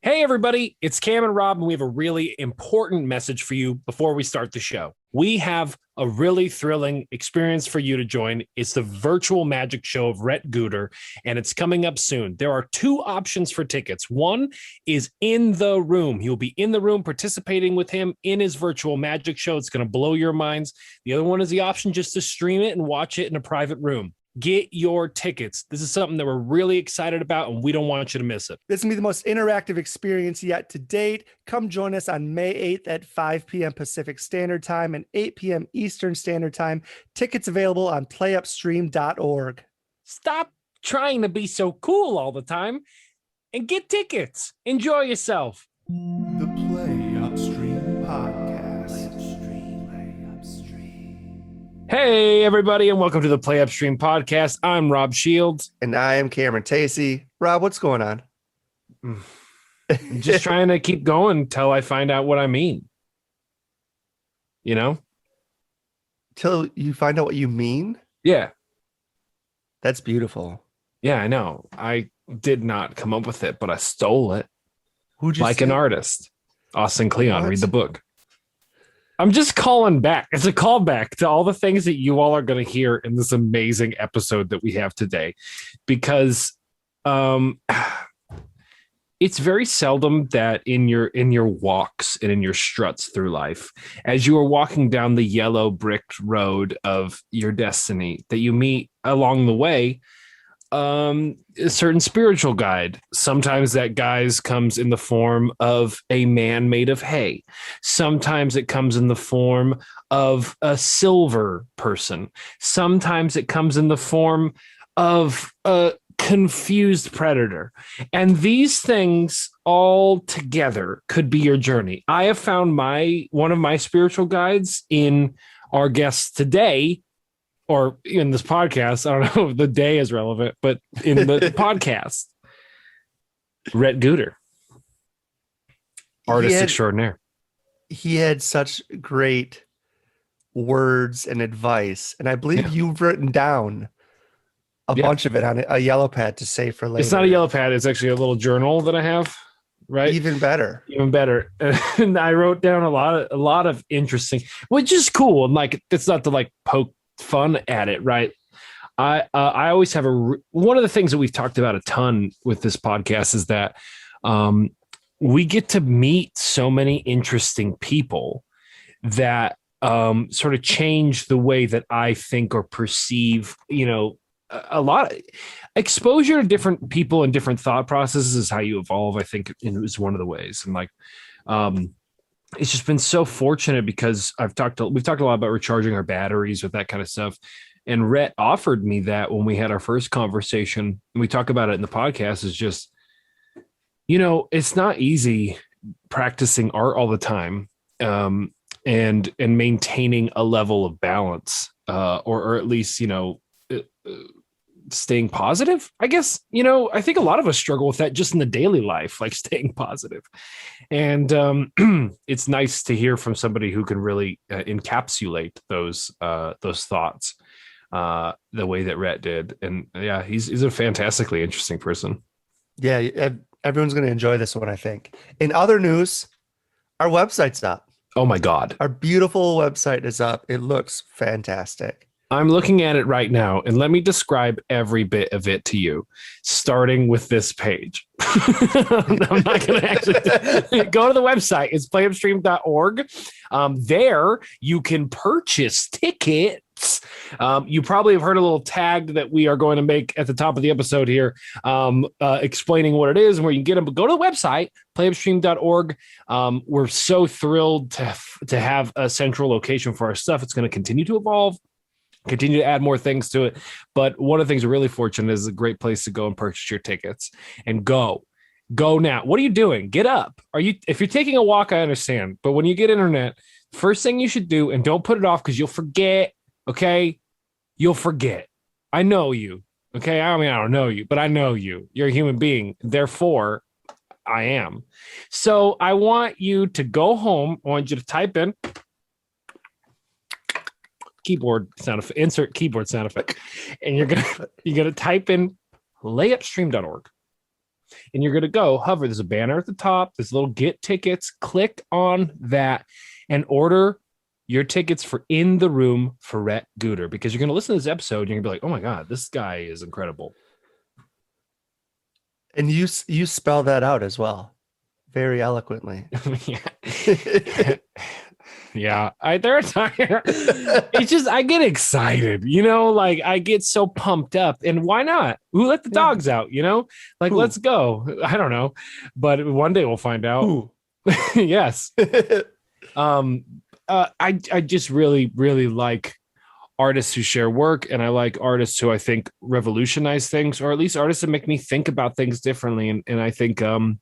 Hey, everybody, it's Cam and Rob, and we have a really important message for you before we start the show. We have a really thrilling experience for you to join. It's the virtual magic show of Rhett Guter, and it's coming up soon. There are two options for tickets. One is in the room. You'll be in the room participating with him in his virtual magic show. It's going to blow your minds. The other one is the option just to stream it and watch it in a private room. Get your tickets. This is something that we're really excited about, and we don't want you to miss it. This is going to be the most interactive experience yet to date. Come join us on May 8th at 5 p.m. Pacific Standard Time and 8 p.m. Eastern Standard Time. Tickets available on playupstream.org. Stop trying to be so cool all the time and get tickets. Enjoy yourself. The Play Upstream Podcast. Hey, everybody, and welcome to the Play Upstream Podcast. I'm Rob Shields. And I am Cameron Tacey. Rob, what's going on? I'm just trying to keep going until I find out what I mean. You know? Till you find out what you mean? Yeah. That's beautiful. Yeah, I know. I did not come up with it, but I stole it. Who'd you like steal? an artist. Austin Kleon, What? read the book. I'm just calling back. It's a callback to all the things that you all are going to hear in this amazing episode that we have today, because it's very seldom that in your walks and in your struts through life, as you are walking down the yellow bricked road of your destiny, that you meet along the way a certain spiritual guide. Sometimes that guise comes in the form of a man made of hay. Sometimes it comes in the form of a silver person. Sometimes it comes in the form of a confused predator. And these things all together could be your journey. I have found one of my spiritual guides in our guest today, or in this podcast. I don't know if the day is relevant, but in the podcast, Rhett Guter, artist extraordinaire. He had such great words and advice. And I believe you've written down a bunch of it on a yellow pad to save for later. It's not a yellow pad. It's actually a little journal that I have. Right. Even better. And I wrote down a lot of interesting, which is cool. And like, it's not to like poke fun at it, right? I always have one of the things that we've talked about a ton with this podcast is that we get to meet so many interesting people that sort of change the way that I think or perceive, a lot of exposure to different people and different thought processes is how you evolve, I think, is one of the ways. And like, it's just been so fortunate because we've talked a lot about recharging our batteries with that kind of stuff. And Rhett offered me that when we had our first conversation, and we talk about it in the podcast, is just, it's not easy practicing art all the time, and maintaining a level of balance, or at least, staying positive, I guess. I think a lot of us struggle with that just in the daily life, like staying positive. And it's nice to hear from somebody who can really encapsulate those thoughts the way that Rhett did. And yeah, he's a fantastically interesting person. Yeah, everyone's going to enjoy this one, I think. In other news, our website's up. Oh my God. Our beautiful website is up. It looks fantastic. I'm looking at it right now, and let me describe every bit of it to you, starting with this page. I'm not going to actually go to the website. It's playupstream.org. There you can purchase tickets. You probably have heard a little tag that we are going to make at the top of the episode here, explaining what it is and where you can get them. But go to the website, playupstream.org. We're so thrilled to have a central location for our stuff. It's going to continue to evolve, continue to add more things to it. But one of the things we're really fortunate is a great place to go and purchase your tickets. And go now. What are you doing? Get up. If you're taking a walk, I understand. But when you get internet, first thing you should do, and don't put it off because you'll forget. Okay. You'll forget. I know you. Okay. I mean, I don't know you, but I know you. You're a human being. Therefore, I am. So I want you to go home. I want you to type in keyboard sound effect, insert keyboard sound effect, and you're gonna type in playupstream.org. and you're going to go hover. There's a banner at the top. There's a little get tickets. Click on that and order your tickets for In the Room for Rhett Guter, because you're going to listen to this episode and you're going to be like, oh my God, this guy is incredible. And you spell that out as well, very eloquently. Yeah. Yeah, there are times it's just I get excited, like I get so pumped up, and why not? Who let the dogs out? Like let's go. I don't know, but one day we'll find out. Yes. I just really like artists who share work, and I like artists who I think revolutionize things, or at least artists that make me think about things differently. And I think we're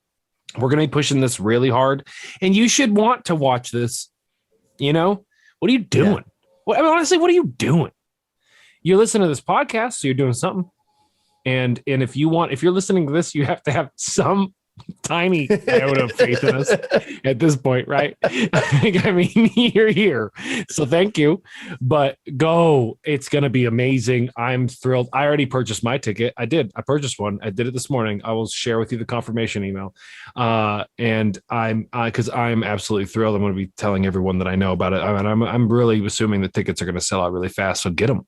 going to be pushing this really hard, and you should want to watch this. What are you doing? Yeah. Honestly, what are you doing? You're listening to this podcast, so you're doing something. And if you're listening to this, you have to have some tiny iota of faith in us at this point, right? You're here, so thank you. But go, it's gonna be amazing. I'm thrilled. I already purchased my ticket. I purchased one. I did it this morning. I will share with you the confirmation email. And because I'm absolutely thrilled. I'm going to be telling everyone that I know about it. I'm really assuming the tickets are going to sell out really fast, so get them.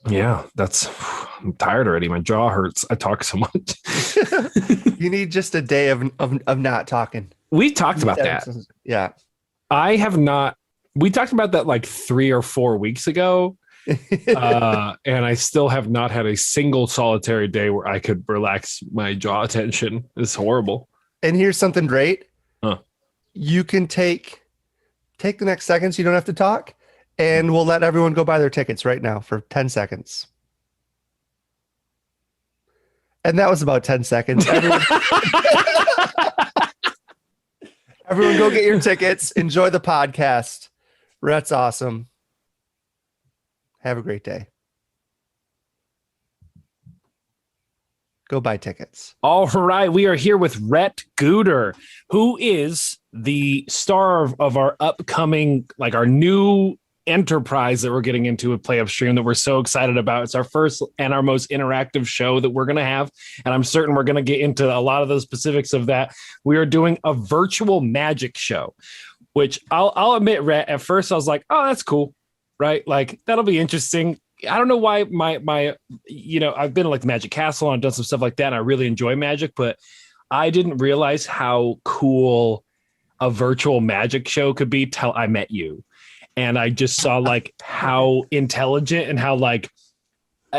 Yeah, I'm tired already. My jaw hurts. I talk so much. You need just a day of not talking. We talked about that. Yeah. I have not. We talked about that like 3 or 4 weeks ago. And I still have not had a single solitary day where I could relax my jaw tension. It's horrible. And here's something great. Huh. You can take the next seconds. You don't have to talk. And we'll let everyone go buy their tickets right now for 10 seconds. And that was about 10 seconds. Everyone go get your tickets. Enjoy the podcast. Rhett's awesome. Have a great day. Go buy tickets. All right. We are here with Rhett Guter, who is the star of our upcoming, like our new enterprise that we're getting into with Play Upstream that we're so excited about. It's our first and our most interactive show that we're going to have. And I'm certain we're going to get into a lot of the specifics of that. We are doing a virtual magic show, which I'll admit, Rhett, at first I was like, oh, that's cool. Right? Like, that'll be interesting. I don't know why my I've been to like the Magic Castle and I've done some stuff like that, and I really enjoy magic, but I didn't realize how cool a virtual magic show could be till I met you. And I just saw like how intelligent and how like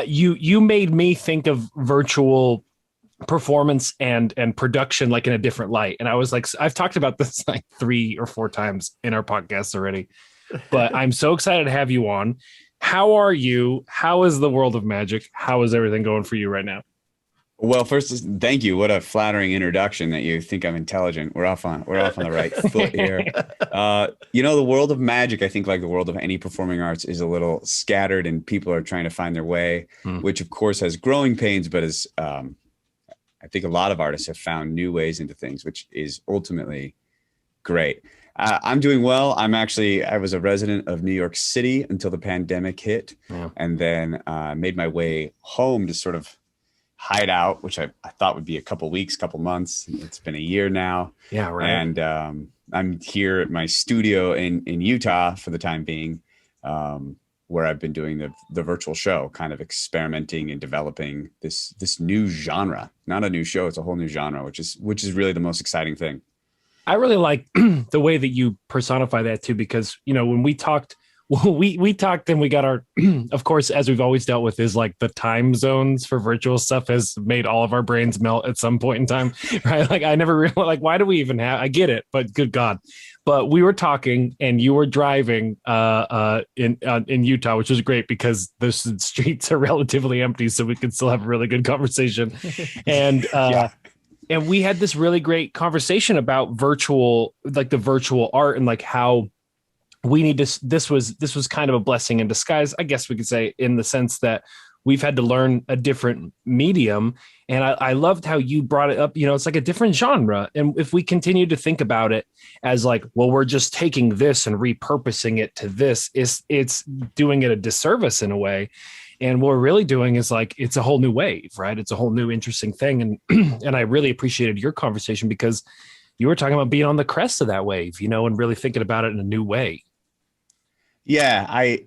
you made me think of virtual performance and production like in a different light. And I was like, I've talked about this like 3 or 4 times in our podcast already, but I'm so excited to have you on. How are you? How is the world of magic? How is everything going for you right now? Well, first, thank you. What a flattering introduction that you think I'm intelligent. We're off on the right foot here. The world of magic, I think like the world of any performing arts is a little scattered and people are trying to find their way, which of course has growing pains, but is, I think a lot of artists have found new ways into things, which is ultimately great. I'm doing well. I was a resident of New York City until the pandemic hit, and then made my way home to sort of hide out, which I thought would be a couple weeks, couple months. It's been a year now. Yeah, right. And I'm here at my studio in Utah for the time being, where I've been doing the virtual show, kind of experimenting and developing this new genre. Not a new show, it's a whole new genre, which is really the most exciting thing. I really like the way that you personify that too, because when we talked, we talked and we got our, of course, as we've always dealt with, is like the time zones for virtual stuff has made all of our brains melt at some point in time, right? Like I never realized, like, why do we even have? I get it, but good God! But we were talking and you were driving in Utah, which was great because the streets are relatively empty, so we could still have a really good conversation, and. And we had this really great conversation about virtual, like the virtual art and like how we need to, this was kind of a blessing in disguise, I guess we could say, in the sense that we've had to learn a different medium. And I loved how you brought it up, it's like a different genre. And if we continue to think about it as like, well, we're just taking this and repurposing it to this, it's doing it a disservice in a way. And what we're really doing is like, it's a whole new wave, right? It's a whole new interesting thing. And, and I really appreciated your conversation because you were talking about being on the crest of that wave, and really thinking about it in a new way. Yeah, I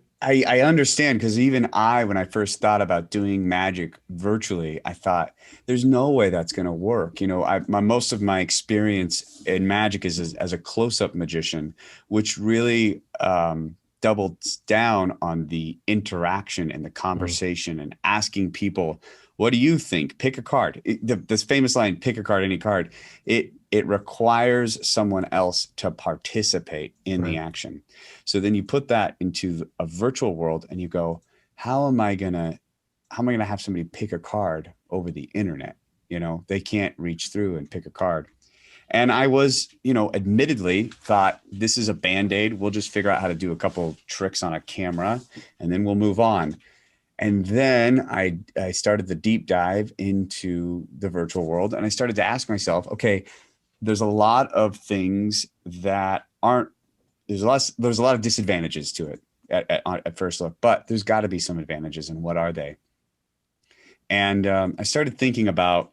understand, because even when I first thought about doing magic virtually, I thought there's no way that's going to work. Most of my experience in magic is as a close-up magician, which really doubled down on the interaction and the conversation and asking people, what do you think? Pick a card. This famous line, pick a card, any card. It requires someone else to participate in the action. So then you put that into a virtual world and you go, how am I gonna have somebody pick a card over the internet? They can't reach through and pick a card. And I was, admittedly thought, this is a Band-Aid. We'll just figure out how to do a couple tricks on a camera and then we'll move on. And then I started the deep dive into the virtual world, and I started to ask myself, okay, there's a lot of things that there's a lot of disadvantages to it at first look, but there's got to be some advantages, and what are they? And I started thinking about,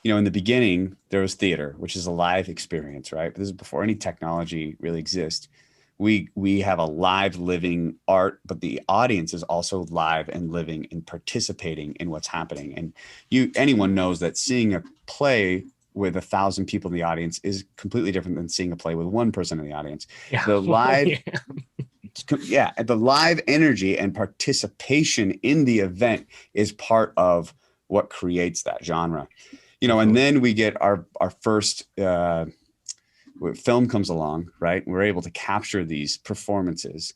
in the beginning, there was theater, which is a live experience, right? But this is before any technology really exists. We have a live living art, but the audience is also live and living and participating in what's happening. And anyone knows that seeing a play with 1,000 people in the audience is completely different than seeing a play with one person in the audience. Yeah. The live, the live energy and participation in the event is part of what creates that genre. And then we get our first film comes along, right? We're able to capture these performances,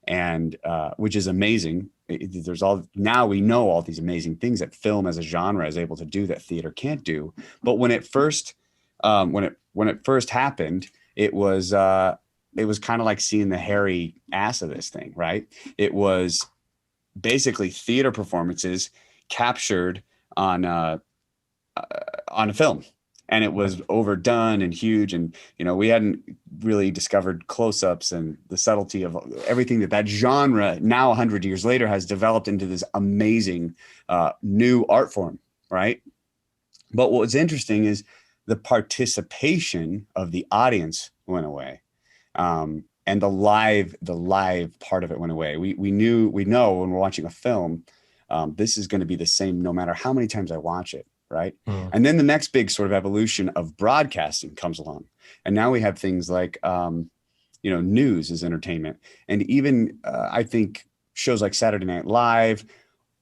and which is amazing. Now we know all these amazing things that film as a genre is able to do that theater can't do. But when it first happened, it was kind of like seeing the hairy ass of this thing, right? It was basically theater performances captured on a film. And it was overdone and huge. And, we hadn't really discovered close-ups and the subtlety of everything that genre now 100 years later has developed into this amazing new art form, right? But what was interesting is the participation of the audience went away. And the live part of it went away. We know when we're watching a film, this is going to be the same no matter how many times I watch it. Right. And then the next big sort of evolution of broadcasting comes along. And now we have things like, news as entertainment. And even I think shows like Saturday Night Live,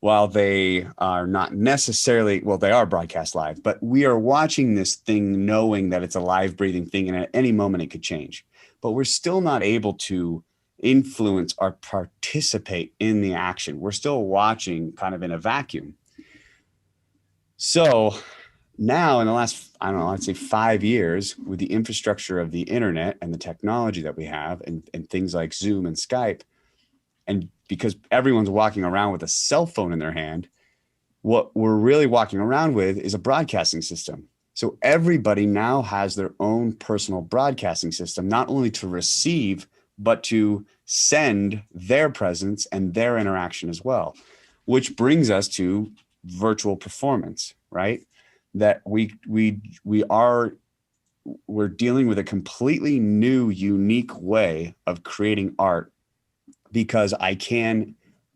while they are not necessarily, they are broadcast live, but we are watching this thing knowing that it's a live breathing thing. And at any moment it could change. But we're still not able to influence or participate in the action. We're still watching kind of in a vacuum. So now in the last, I'd say 5 years, with the infrastructure of the internet and the technology that we have and things like Zoom and Skype, and because everyone's walking around with a cell phone in their hand, what we're really walking around with is a broadcasting system. So everybody now has their own personal broadcasting system, not only to receive, but to send their presence and their interaction as well, which brings us to virtual performance, right? That we're dealing with a completely new, unique way of creating art, because I can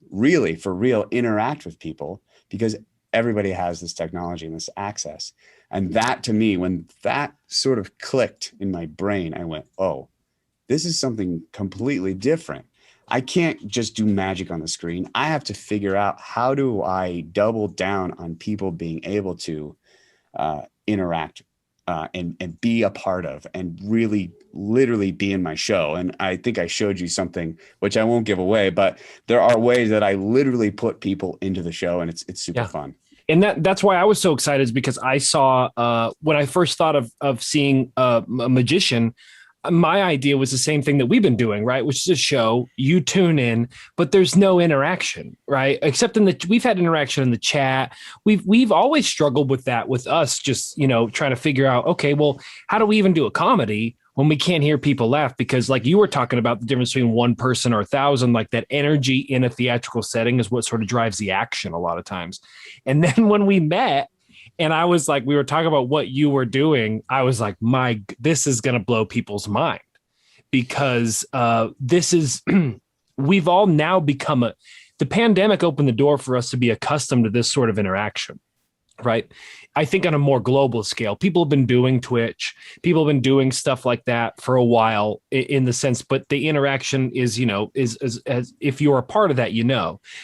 really, for real, interact with people because everybody has this technology and this access. And that, to me, when that sort of clicked in my brain, I went, oh, this is something completely different. I can't just do magic on the screen. I have to figure out, how do I double down on people being able to interact and be a part of, and really literally be in my show. And I think I showed you something, which I won't give away, but there are ways that I literally put people into the show, and it's super fun. And that's why I was so excited, is because I saw when I first thought of seeing a magician, my idea was the same thing that we've been doing, right? Which is a show, you tune in, but there's no interaction, right? Except we've had interaction in the chat. We've always struggled with that with us, just, trying to figure out, okay, well, how do we even do a comedy when we can't hear people laugh, because like you were talking about the difference between one person or 1,000, like that energy in a theatrical setting is what sort of drives the action a lot of times. And then when we met and I was like, we were talking about what you were doing, I was like, this is going to blow people's mind, because this is, we've all now become the pandemic opened the door for us to be accustomed to this sort of interaction. Right. I think on a more global scale, people have been doing Twitch, people have been doing stuff like that for a while in the sense, but the interaction is, is as if you're a part of that,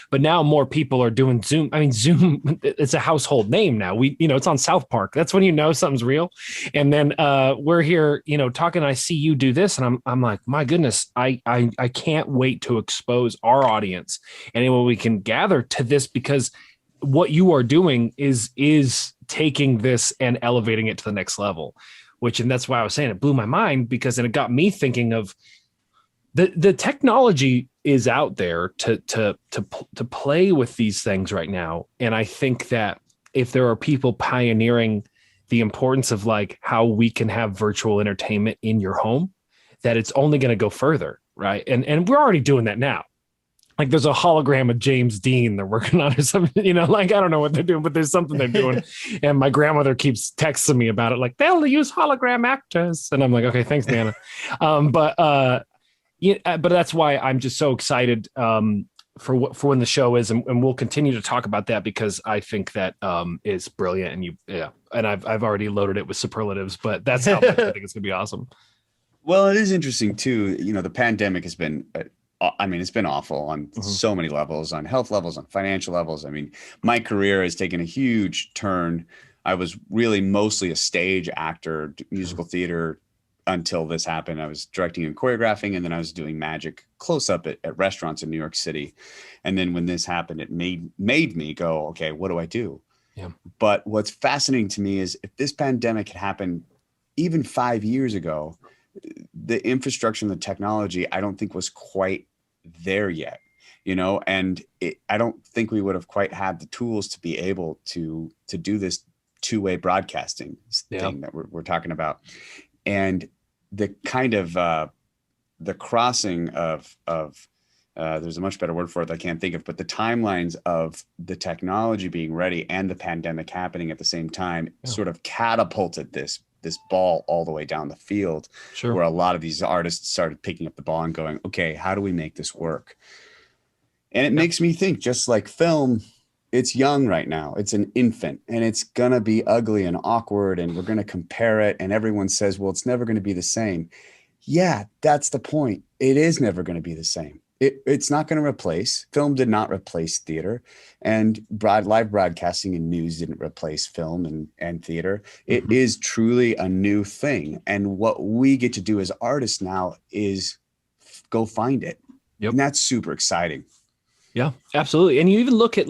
but now more people are doing Zoom. I mean, Zoom, it's a household name now. It's on South Park. That's when something's real. And then we're here, talking, I see you do this and I'm like, my goodness, I can't wait to expose our audience and anyone we can gather to this, because what you are doing is taking this and elevating it to the next level, and that's why I was saying it blew my mind, because then it got me thinking of the technology is out there to play with these things right now. And I think that if there are people pioneering the importance of like how we can have virtual entertainment in your home, that it's only going to go further. Right. And we're already doing that now. Like there's a hologram of James Dean they're working on or something, like, I don't know what they're doing, but there's something they're doing. And my grandmother keeps texting me about it. Like, they'll use hologram actors. And I'm like, okay, thanks, Nana. But that's why I'm just so excited for when the show is. And we'll continue to talk about that, because I think that is brilliant. And I've already loaded it with superlatives, but that's how much I think it's going to be awesome. Well, it is interesting too. The pandemic has been, it's been awful on so many levels, on health levels, on financial levels. I mean, my career has taken a huge turn. I was really mostly a stage actor, musical theater, until this happened. I was directing and choreographing, and then I was doing magic close up at restaurants in New York City. And then when this happened, it made me go, okay, what do I do? Yeah. But what's fascinating to me is, if this pandemic had happened even 5 years ago, the infrastructure and the technology, I don't think was quite there yet, and I don't think we would have quite had the tools to be able to do this two-way broadcasting thing that we're talking about. And the kind of the crossing of there's a much better word for it that I can't think of, but the timelines of the technology being ready and the pandemic happening at the same time sort of catapulted this ball all the way down the field. Sure. Where a lot of these artists started picking up the ball and going, okay, how do we make this work? And it makes me think, just like film, it's young right now. It's an infant, and it's going to be ugly and awkward, and we're going to compare it. And everyone says, well, it's never going to be the same. Yeah, that's the point. It is never going to be the same. It's not going to replace. Film did not replace theater, and live broadcasting and news didn't replace film and theater. It is truly a new thing. And what we get to do as artists now is go find it. Yep. And that's super exciting. Yeah, absolutely. And you even look at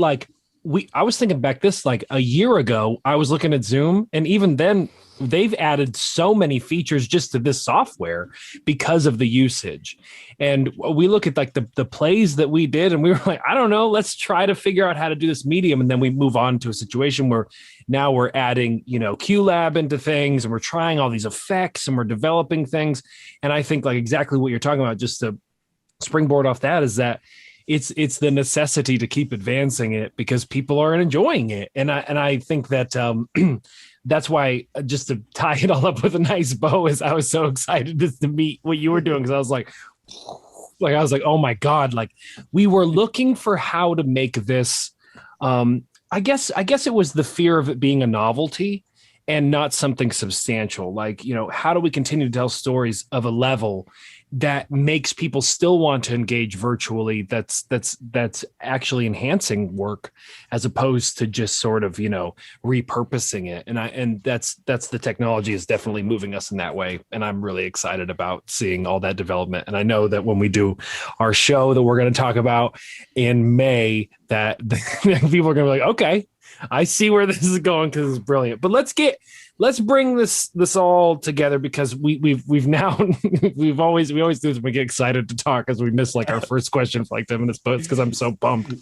I was thinking back like a year ago, I was looking at Zoom, and even then they've added so many features just to this software because of the usage. And we look at like the plays that we did, and we were like, I don't know, let's try to figure out how to do this medium. And then we move on to a situation where now we're adding, QLab into things, and we're trying all these effects, and we're developing things. And I think like exactly what you're talking about, just to springboard off that, is that it's the necessity to keep advancing it because people are enjoying it. And I think that that's why, just to tie it all up with a nice bow, is I was so excited to meet what you were doing, because I was like, oh my God, like we were looking for how to make this. I guess it was the fear of it being a novelty and not something substantial. Like, how do we continue to tell stories of a level that makes people still want to engage virtually, that's actually enhancing work, as opposed to just sort of, repurposing it. And that's the technology is definitely moving us in that way. And I'm really excited about seeing all that development. And I know that when we do our show that we're going to talk about in May, that people are going to be like, okay, I see where this is going, because it's brilliant. But let's bring this all together, because we've now we always do this when we get excited to talk, because we miss like our first question for like 10 minutes, but it's because I'm so pumped.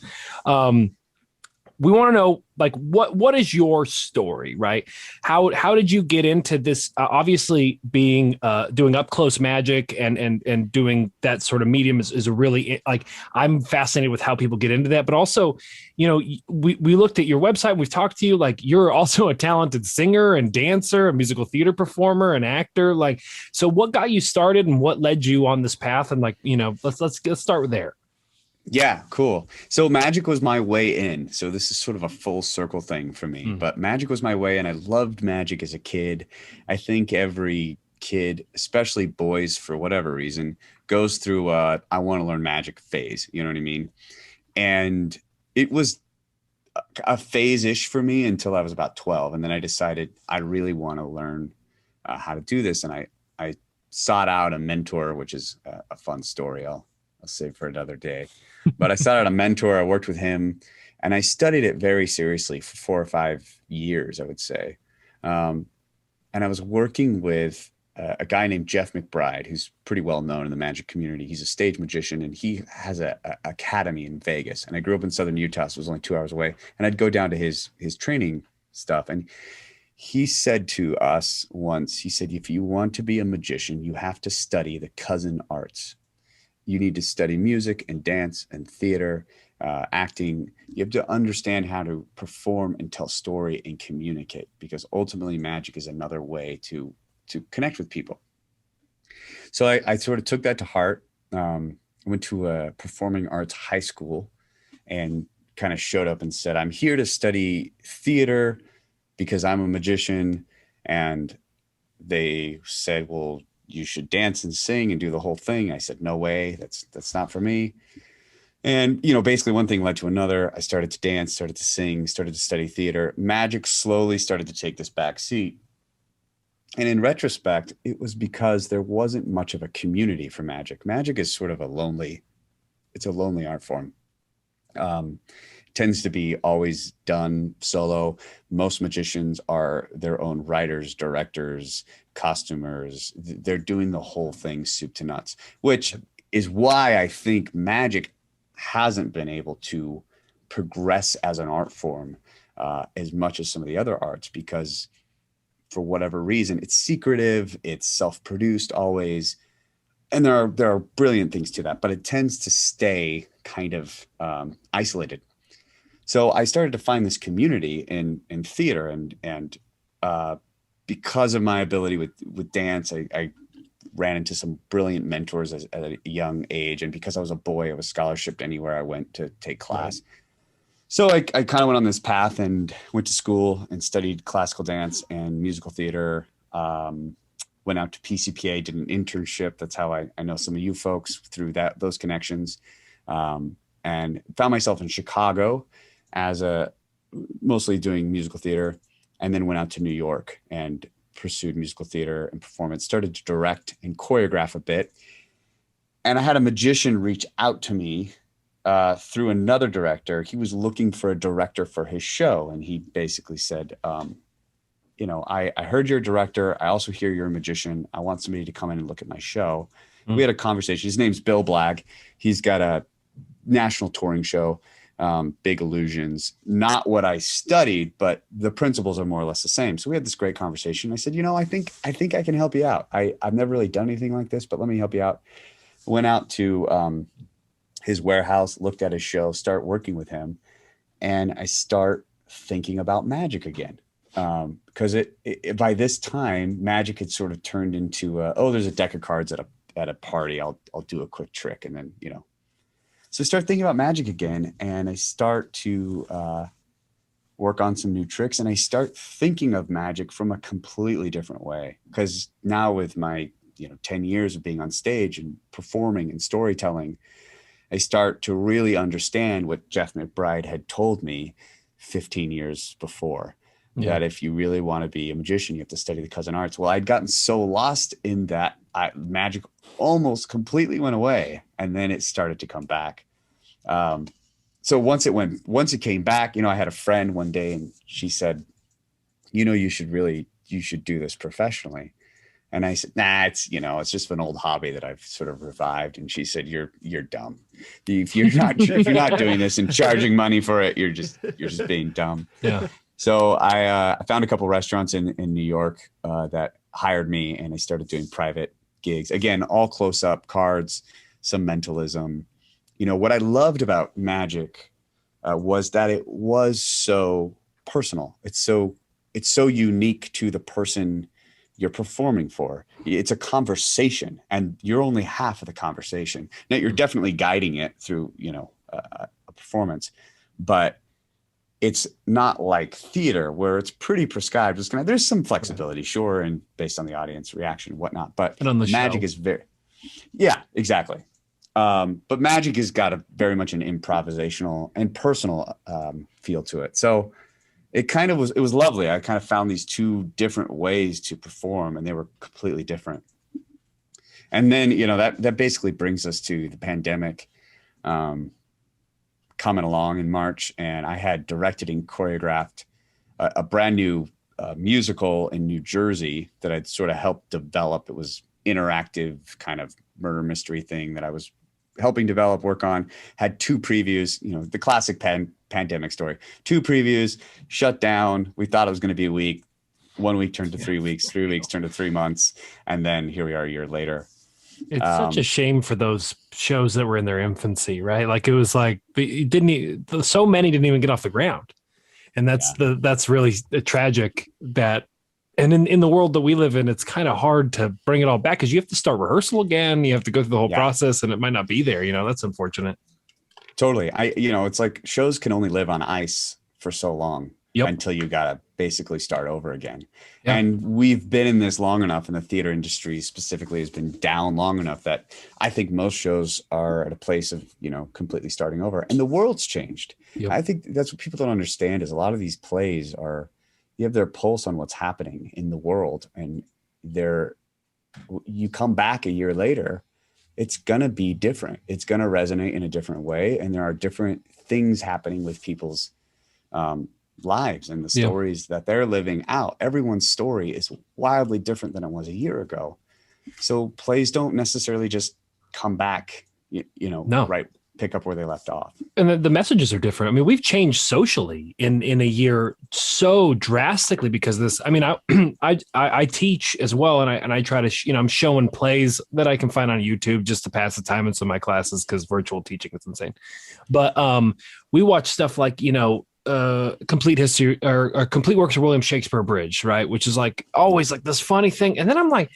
we want to know, like, what is your story, right? How did you get into this? Obviously, being doing up close magic and doing that sort of medium is a really, like, I'm fascinated with how people get into that. But also, we looked at your website, we've talked to you, like, you're also a talented singer and dancer, a musical theater performer, an actor. Like, so what got you started and what led you on this path? And, like, let's start there. Yeah, cool. So magic was my way in. So this is sort of a full circle thing for me, but magic was my way, and I loved magic as a kid. I think every kid, especially boys for whatever reason, goes through I want to learn magic phase. You know what I mean? And it was a phase-ish for me until I was about 12. And then I decided I really want to learn how to do this. And I sought out a mentor, which is a fun story. I'll save for another day. But I sought out a mentor. I worked with him, and I studied it very seriously for 4 or 5 years, I would say. And I was working with a guy named Jeff McBride, who's pretty well known in the magic community. He's a stage magician, and he has a academy in Vegas. And I grew up in southern Utah, so it was only 2 hours away. And I'd go down to his training stuff. And he said to us once, he said, if you want to be a magician, you have to study the cousin arts. You need to study music and dance and theater, acting. You have to understand how to perform and tell story and communicate, because ultimately magic is another way to connect with people. So I sort of took that to heart. Went to a performing arts high school and kind of showed up and said, I'm here to study theater because I'm a magician. And they said, well, you should dance and sing and do the whole thing. I said, no way, that's not for me. And, basically one thing led to another. I started to dance, started to sing, started to study theater. Magic slowly started to take this back seat. And in retrospect, it was because there wasn't much of a community for magic. Magic is sort of a lonely art form. Tends to be always done solo. Most magicians are their own writers, directors, costumers. They're doing the whole thing soup to nuts, which is why I think magic hasn't been able to progress as an art form as much as some of the other arts, because for whatever reason, it's secretive, it's self-produced always. And there are brilliant things to that, but it tends to stay kind of isolated. So I started to find this community in theater, and because of my ability with dance, I ran into some brilliant mentors at a young age. And because I was a boy, I was scholarshiped anywhere I went to take class. Right. So I kind of went on this path and went to school and studied classical dance and musical theater. Went out to PCPA, did an internship. That's how I know some of you folks through those connections, and found myself in Chicago as mostly doing musical theater, and then went out to New York and pursued musical theater and performance, started to direct and choreograph a bit. And I had a magician reach out to me through another director. He was looking for a director for his show. And he basically said, I heard you're a director. I also hear you're a magician. I want somebody to come in and look at my show. Mm-hmm. We had a conversation. His name's Bill Blagg. He's got a national touring show, Big Illusions. Not what I studied, but the principles are more or less the same. So we had this great conversation. I said, I think I can help you out. I've never really done anything like this, but let me help you out. Went out to his warehouse, looked at his show, start working with him, and I start thinking about magic again. Because it by this time, magic had sort of turned into, there's a deck of cards at a party. I'll do a quick trick, and then So I start thinking about magic again, and I start to work on some new tricks, and I start thinking of magic from a completely different way. Because now with my 10 years of being on stage and performing and storytelling, I start to really understand what Jeff McBride had told me 15 years before. Yeah. That if you really want to be a magician, you have to study the cousin arts. Well, I'd gotten so lost in that, magic almost completely went away, and then it started to come back. So once it came back, I had a friend one day, and she said, you should do this professionally. And I said, nah, it's just an old hobby that I've sort of revived. And she said, you're dumb. If you're not doing this and charging money for it, you're just being dumb. Yeah. So I found a couple restaurants in New York that hired me, and I started doing private gigs. Again, all close up cards, some mentalism. What I loved about magic was that it was so personal. It's so unique to the person you're performing for. It's a conversation, and you're only half of the conversation. Now you're definitely guiding it through, a performance, but it's not like theater where it's pretty prescribed. There's some flexibility, sure, and based on the audience reaction and whatnot, but And on the magic show. is yeah, exactly. But magic has got a very much an improvisational and personal feel to it. So it was lovely. I kind of found these two different ways to perform, and they were completely different. And then, that basically brings us to the pandemic coming along in March. And I had directed and choreographed a brand new musical in New Jersey that I'd sort of helped develop. It was interactive kind of murder mystery thing that I was helping develop, work on. Had 2 previews, the classic pandemic story. 2 previews, shut down. We thought it was going to be a week. 1 week turned to 3 weeks. 3 weeks turned to 3 months. And then here we are a year later. It's such a shame for those shows that were in their infancy, right? Like it was like so many didn't even get off the ground. And that's really tragic that. And in the world that we live in, it's kind of hard to bring it all back because you have to start rehearsal again. You have to go through the whole process, and it might not be there. That's unfortunate. Totally. It's like shows can only live on ice for so long until you got to basically start over again. Yep. And we've been in this long enough, and the theater industry specifically has been down long enough that I think most shows are at a place of, completely starting over. And the world's changed. Yep. I think that's what people don't understand is a lot of these plays you have their pulse on what's happening in the world, and you come back a year later, it's going to be different. It's going to resonate in a different way. And there are different things happening with people's lives and the stories that they're living out. Everyone's story is wildly different than it was a year ago. So plays don't necessarily just come back, right, pick up where they left off. And the messages are different. I mean, we've changed socially in a year so drastically because of this. I mean, I teach as well, and I try to I'm showing plays that I can find on YouTube just to pass the time in some of my classes because virtual teaching is insane. But we watch stuff like complete history or complete works of William Shakespeare Abridged, right? Which is like always like this funny thing, and then I'm like,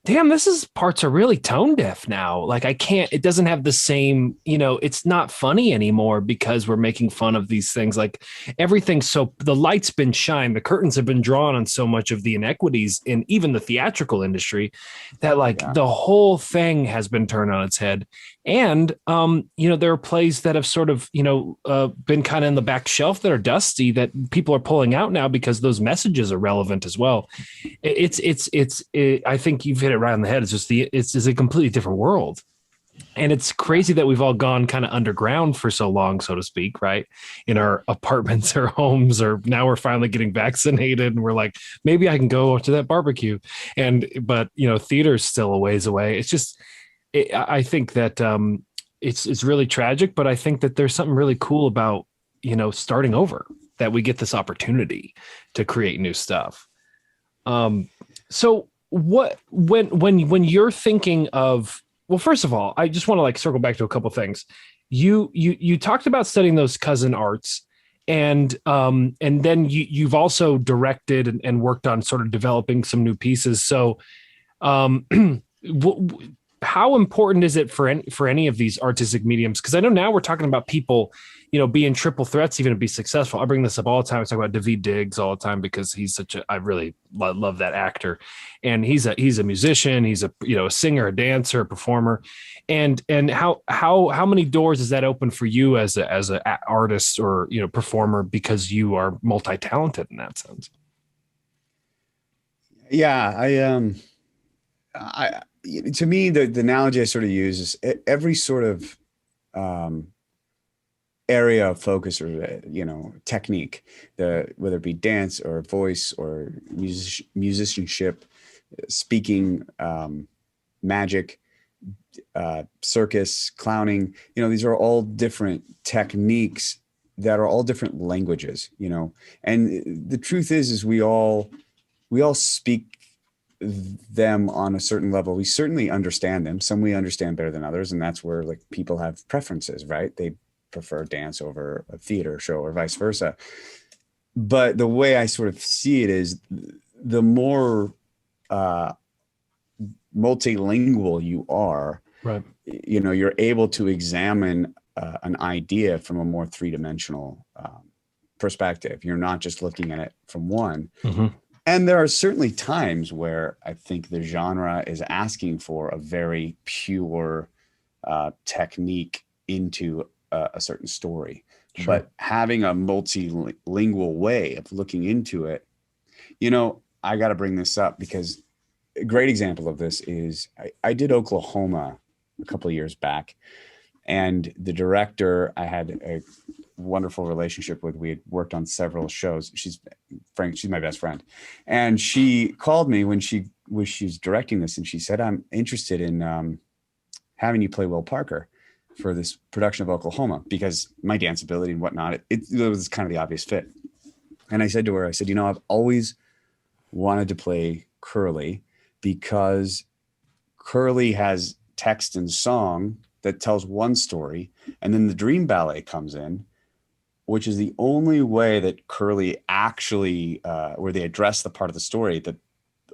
damn, parts are really tone deaf now. Like it doesn't have the same, it's not funny anymore because we're making fun of these things. Like everything's the light's been shined, the curtains have been drawn on so much of the inequities in even the theatrical industry that the whole thing has been turned on its head. And, there are plays that have sort of, been kind of in the back shelf that are dusty that people are pulling out now because those messages are relevant as well. I think you've hit it right on the head. It's a completely different world. And it's crazy that we've all gone kind of underground for so long, so to speak, right? In our apartments or homes, or now we're finally getting vaccinated and we're like, maybe I can go to that barbecue. But theater's still a ways away. It's just, I think that it's really tragic, but I think that there's something really cool about, starting over, that we get this opportunity to create new stuff. So when you're thinking of, well, first of all, I just want to circle back to a couple things. You talked about studying those cousin arts, and then you've also directed and worked on sort of developing some new pieces. So, how important is it for any of these artistic mediums? Because I know now we're talking about people, being triple threats even to be successful. I bring this up all the time. I talk about Daveed Diggs all the time because he's I really love that actor, and he's a musician. He's a singer, a dancer, a performer, and how many doors does that open for you as a artist or performer because you are multi-talented in that sense? Yeah, to me, the analogy I sort of use is every sort of area of focus or technique, whether it be dance or voice or musicianship, speaking, magic, circus, clowning. These are all different techniques that are all different languages. And the truth is we all speak them on a certain level. We certainly understand them. Some we understand better than others, and that's where like people have preferences, right? They prefer dance over a theater show or vice versa. But the way I sort of see it is the more multilingual you are, Right. You're able to examine an idea from a more three-dimensional perspective. You're not just looking at it from one. Mm-hmm. And there are certainly times where I think the genre is asking for a very pure technique into a certain story. Sure. But having a multilingual way of looking into it, I got to bring this up because a great example of this is I did Oklahoma a couple of years back, and the director I had a wonderful relationship with. We had worked on several shows. She's my best friend, and she called me when she was directing this, and she said, "I'm interested in having you play Will Parker for this production of Oklahoma because my dance ability and whatnot. It was kind of the obvious fit." And I said to her, I've always wanted to play Curly because Curly has text and song that tells one story, and then the Dream Ballet comes in, which is the only way that Curly actually, where they address the part of the story that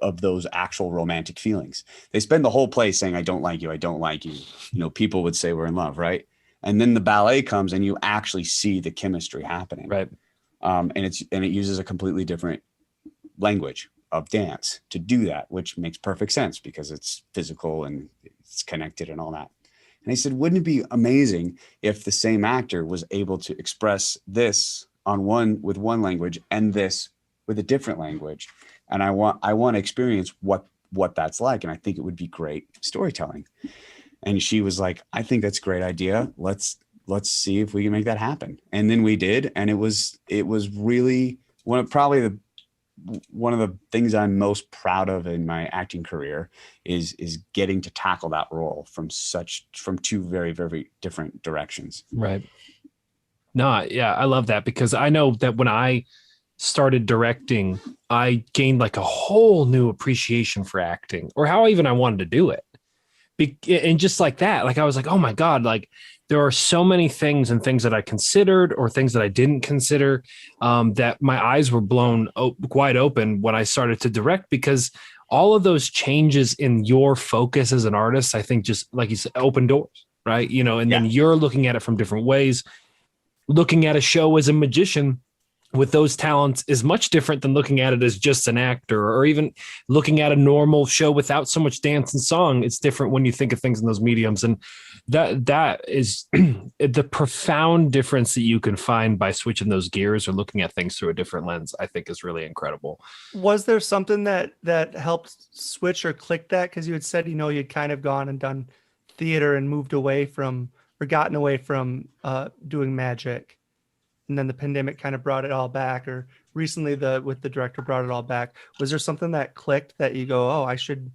of those actual romantic feelings. They spend the whole play saying, "I don't like you, I don't like you." People would say we're in love, right? And then the ballet comes, and you actually see the chemistry happening, Right? And it uses a completely different language of dance to do that, which makes perfect sense because it's physical and it's connected and all that. And I said, wouldn't it be amazing if the same actor was able to express this with one language and this with a different language? And I want to experience what that's like. And I think it would be great storytelling. And she was like, I think that's a great idea. Let's see if we can make that happen. And then we did. And it was really one of the things I'm most proud of in my acting career is getting to tackle that role from two very, very different directions. Right. No, yeah, I love that because I know that when I started directing, I gained like a whole new appreciation for acting or how even I wanted to do it. And just like that, like I was like, oh my God, like there are so many things that I considered or things that I didn't consider that my eyes were blown wide open when I started to direct, because all of those changes in your focus as an artist, I think just like you said, open doors, right? And then you're looking at it from different ways. Looking at a show as a magician with those talents is much different than looking at it as just an actor, or even looking at a normal show without so much dance and song. It's different when you think of things in those mediums. And that is the profound difference that you can find by switching those gears or looking at things through a different lens, I think is really incredible. Was there something that helped switch or click that? Because you had said, you'd kind of gone and done theater and moved away from, or gotten away from doing magic. And then the pandemic kind of brought it all back, or recently with the director brought it all back. Was there something that clicked that you go, oh, I should,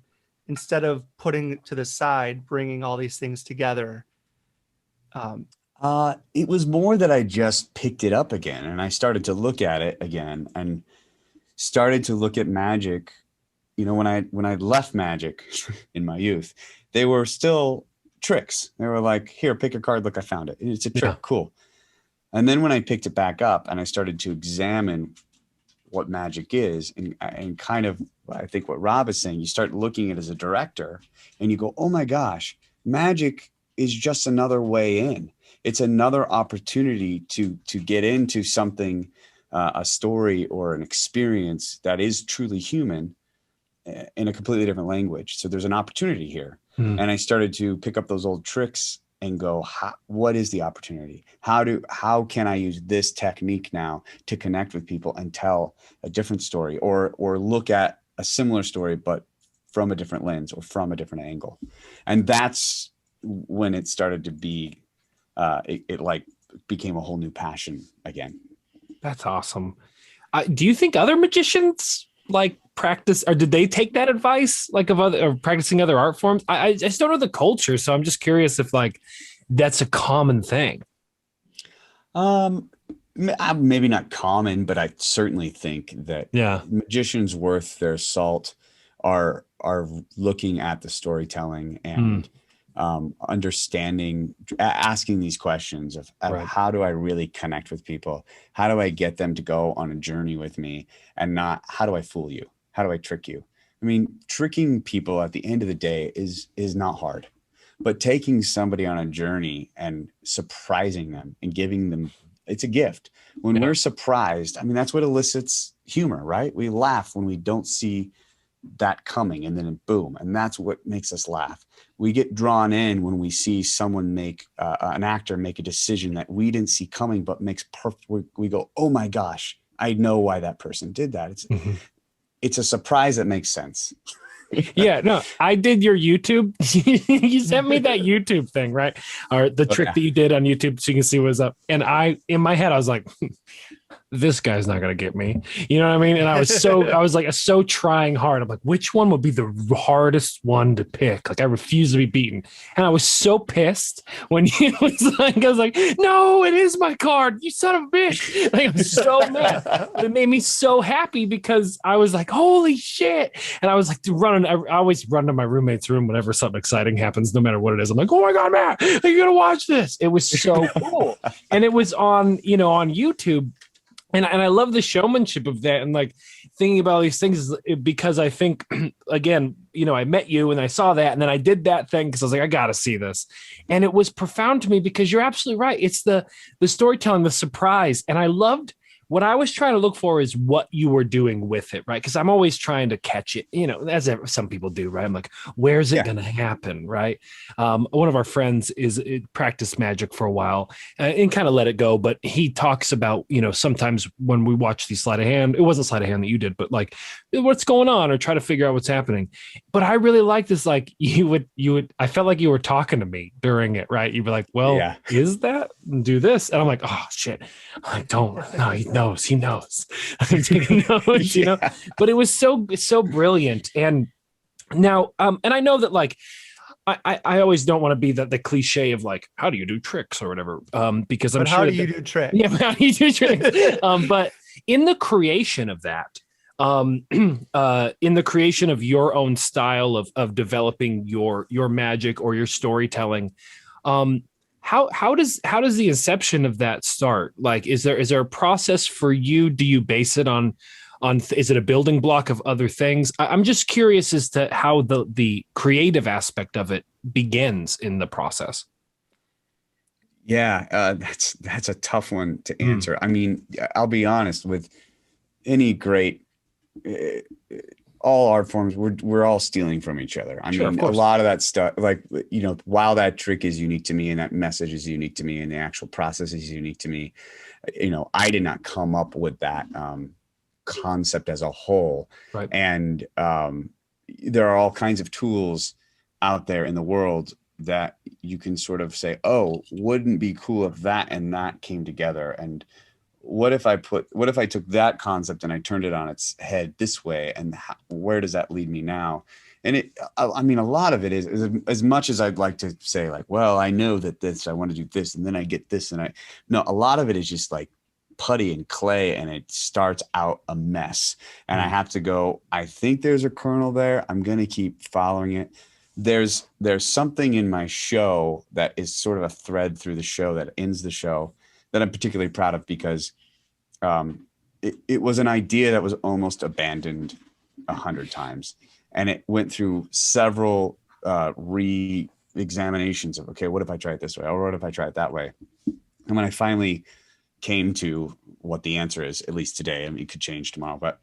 instead of putting it to the side, bringing all these things together? It was more that I just picked it up again and I started to look at it again and started to look at magic. When I left magic in my youth, they were still tricks. They were like, here, pick a card. Look, I found it. It's a trick. Yeah. Cool. And then when I picked it back up and I started to examine what magic is and kind of, I think what Rob is saying, you start looking at it as a director and you go, oh my gosh, magic is just another way in. It's another opportunity to get into something, a story or an experience that is truly human in a completely different language. So there's an opportunity here. And I started to pick up those old tricks and go, what is the opportunity? How can I use this technique now to connect with people and tell a different story or look at a similar story, but from a different lens or from a different angle? And that's when it started to be, it like became a whole new passion again. That's awesome. Do you think other magicians like practice, or did they take that advice like of other or practicing other art forms? I just don't know the culture, so I'm just curious if like that's a common thing. Maybe not common, but I certainly think that Yeah. magicians worth their salt are looking at the storytelling Hmm. and understanding, asking these questions of Right. how do I really connect with people? How do I get them to go on a journey with me, and not how do I fool you? How do I trick you? I mean, tricking people at the end of the day is not hard, but taking somebody on a journey and surprising them and giving them, it's a gift. When Yeah. we're surprised, I mean, that's what elicits humor, right? We laugh when we don't see that coming, and then boom, and that's what makes us laugh. We get drawn in when we see someone make an actor make a decision that we didn't see coming, but makes perfect. We go, oh my gosh, I know why that person did that. Mhm. It's a surprise that makes sense. Yeah, no, I did your YouTube. You sent me that YouTube thing, right? Or the Oh, trick yeah. that you did on YouTube so you can see what's up. And in my head, I was like, this guy's not gonna get me. You know what I mean? And I was like so trying hard. I'm like, which one would be the hardest one to pick? Like I refuse to be beaten. And I was so pissed when he was like, I was like, no, it is my card, you son of a bitch. Like I'm so mad. But it made me so happy because I was like, holy shit. And I was like running, I always run to my roommate's room whenever something exciting happens, no matter what it is. I'm like, oh my God, Matt, are you gonna watch this? It was so cool. And it was on, on YouTube. And I love the showmanship of that, and like thinking about all these things because I think again, I met you and I saw that, and then I did that thing because I was like, I gotta see this, and it was profound to me because you're absolutely right. It's the storytelling, the surprise, and I loved what I was trying to look for is what you were doing with it, right? Because I'm always trying to catch it, as some people do, right? I'm like, where's it going to happen, right? One of our friends practiced magic for a while and kind of let it go, but he talks about, sometimes when we watch these sleight of hand, it wasn't sleight of hand that you did, but like what's going on or try to figure out what's happening. But I really like this, like you would, I felt like you were talking to me during it, right? You'd be like, well, Yeah. is that? Do this. And I'm like, oh shit, I don't know. He knows. I'm taking notes, but it was so brilliant. And now, and I know that like, I always don't want to be the cliche of like, how do you do tricks or whatever? Because I'm sure. How do you do tricks? Yeah, how do you do tricks? But in the creation of that, in the creation of your own style of developing your magic or your storytelling, how does the inception of that start? Like, is there a process for you? Do you base it on is it a building block of other things? I'm just curious as to how the creative aspect of it begins in the process. Yeah, that's a tough one to answer. I mean, I'll be honest, with any great all art forms, we're all stealing from each other. I mean, a lot of that stuff, like, while that trick is unique to me and that message is unique to me and the actual process is unique to me, I did not come up with that concept as a whole. Right. And there are all kinds of tools out there in the world that you can sort of say, oh, wouldn't be cool if that and that came together. And what if I took that concept and I turned it on its head this way, and where does that lead me now? And I mean, a lot of it is as much as I'd like to say like, well, I know that I want to do this and then I get this, and a lot of it is just like putty and clay, and it starts out a mess. And I have to go, I think there's a kernel there. I'm going to keep following it. There's something in my show that is sort of a thread through the show that ends the show that I'm particularly proud of, because it was an idea that was almost abandoned 100 times. And it went through several re-examinations of, okay, what if I try it this way? Or what if I try it that way? And when I finally came to what the answer is, at least today, I mean, it could change tomorrow, but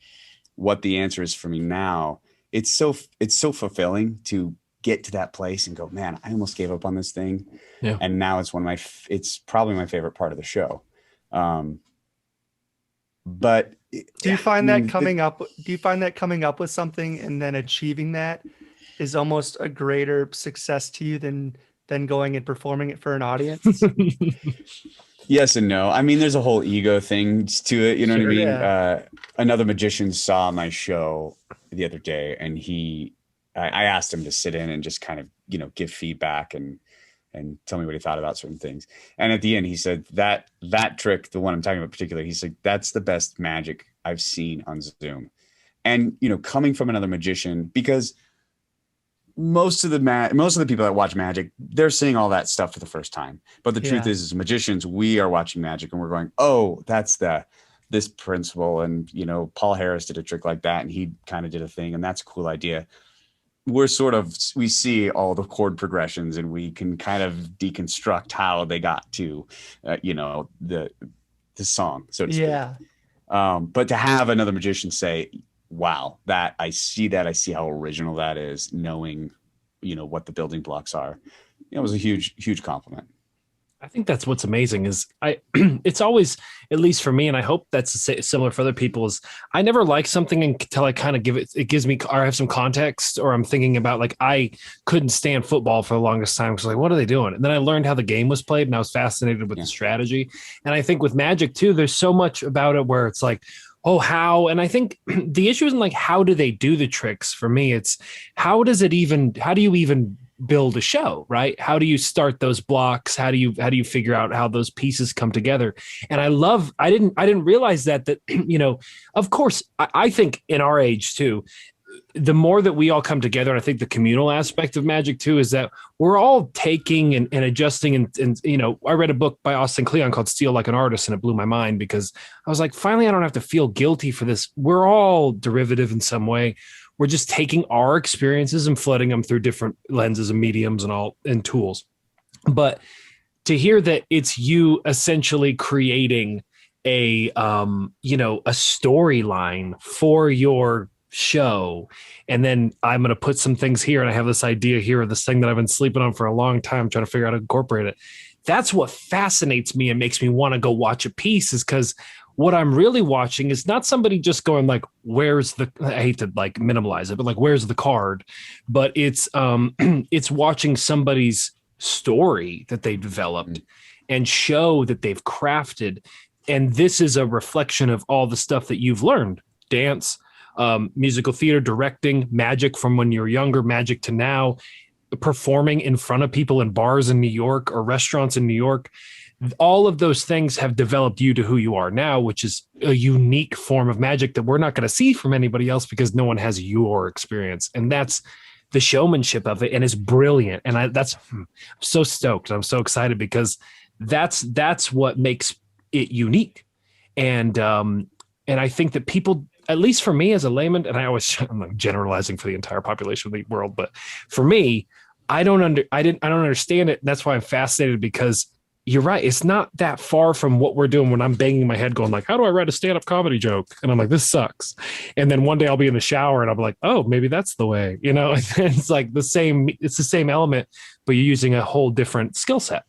what the answer is for me now, it's so fulfilling to get to that place and go, man, I almost gave up on this thing. Yeah. And now it's it's probably my favorite part of the show. But do you find that coming up with something and then achieving that is almost a greater success to you than going and performing it for an audience? Yes and no. I mean, there's a whole ego thing to it. You know what I Sure. mean? Yeah. Another magician saw my show the other day, and I asked him to sit in and just kind of, give feedback and tell me what he thought about certain things. And at the end, he said that trick, the one I'm talking about particularly, he said that's the best magic I've seen on Zoom. And coming from another magician, because most of the people that watch magic, they're seeing all that stuff for the first time. But the truth Yeah. is, as magicians, we are watching magic and we're going, oh, that's this principle. And Paul Harris did a trick like that, and he kind of did a thing, and that's a cool idea. We see all the chord progressions, and we can kind of deconstruct how they got to the song, so to speak. Yeah. But to have another magician say, wow, I see how original that is, knowing, what the building blocks are, it was a huge, huge compliment. I think that's what's amazing is it's always, at least for me, and I hope that's similar for other people, is I never like something until I kind of it gives me, or I have some context, or I'm thinking about, like, I couldn't stand football for the longest time because, like, what are they doing? And then I learned how the game was played, and I was fascinated with the strategy. And I think with Magic too, there's so much about it where it's like, oh, how? And I think the issue isn't like, how do they do the tricks? For me, it's how do you even build a show, right? How do you start those blocks? How do you figure out how those pieces come together? And I didn't realize that, of course, I think in our age too, the more that we all come together, and I think the communal aspect of Magic too, is that we're all taking and adjusting. And I read a book by Austin Kleon called Steal Like an Artist, and it blew my mind because I was like, finally, I don't have to feel guilty for this. We're all derivative in some way. We're just taking our experiences and flooding them through different lenses and mediums and tools. But to hear that it's you essentially creating a storyline for your show, and then I'm going to put some things here, and I have this idea here, or this thing that I've been sleeping on for a long time, trying to figure out how to incorporate it. That's what fascinates me and makes me want to go watch a piece, is because what I'm really watching is not somebody just going like, where's the, I hate to like minimalize it, but like, where's the card? But it's it's watching somebody's story that they've developed and show that they've crafted. And this is a reflection of all the stuff that you've learned: dance, musical theater, directing, magic from when you were younger, magic to now, performing in front of people in bars in New York or restaurants in New York. All of those things have developed you to who you are now, which is a unique form of magic that we're not going to see from anybody else because no one has your experience. And that's the showmanship of it. And it's brilliant. And I'm so stoked. I'm so excited because that's what makes it unique. And I think that people, at least for me as a layman, and I'm like generalizing for the entire population of the world, but for me, I don't understand it. And that's why I'm fascinated, because you're right. It's not that far from what we're doing when I'm banging my head going like, how do I write a stand-up comedy joke? And I'm like, this sucks. And then one day I'll be in the shower and I'm like, oh, maybe that's the way, it's like it's the same element, but you're using a whole different skill set.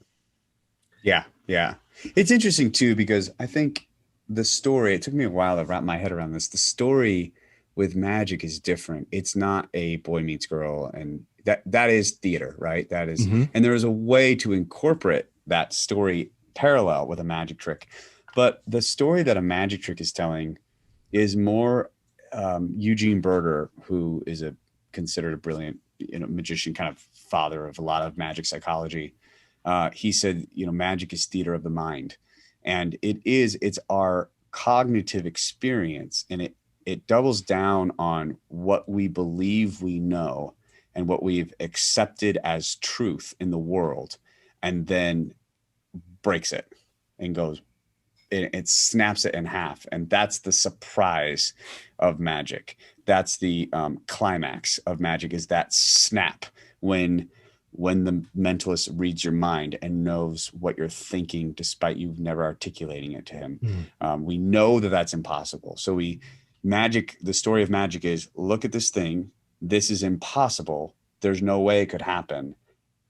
Yeah. Yeah. It's interesting too, because I think the story, it took me a while to wrap my head around this. The story with magic is different. It's not a boy meets girl, and that is theater, right? That is, and there is a way to incorporate that story parallel with a magic trick. But the story that a magic trick is telling is more Eugene Berger, who is considered a brilliant magician, kind of father of a lot of magic psychology. He said, magic is theater of the mind. And it's our cognitive experience, and it doubles down on what we believe we know and what we've accepted as truth in the world, and then breaks it and it snaps it in half. And that's the surprise of magic. That's the climax of magic, is that snap when the mentalist reads your mind and knows what you're thinking, despite you never articulating it to him. We know that that's impossible. So the story of magic is, look at this thing. This is impossible. There's no way it could happen.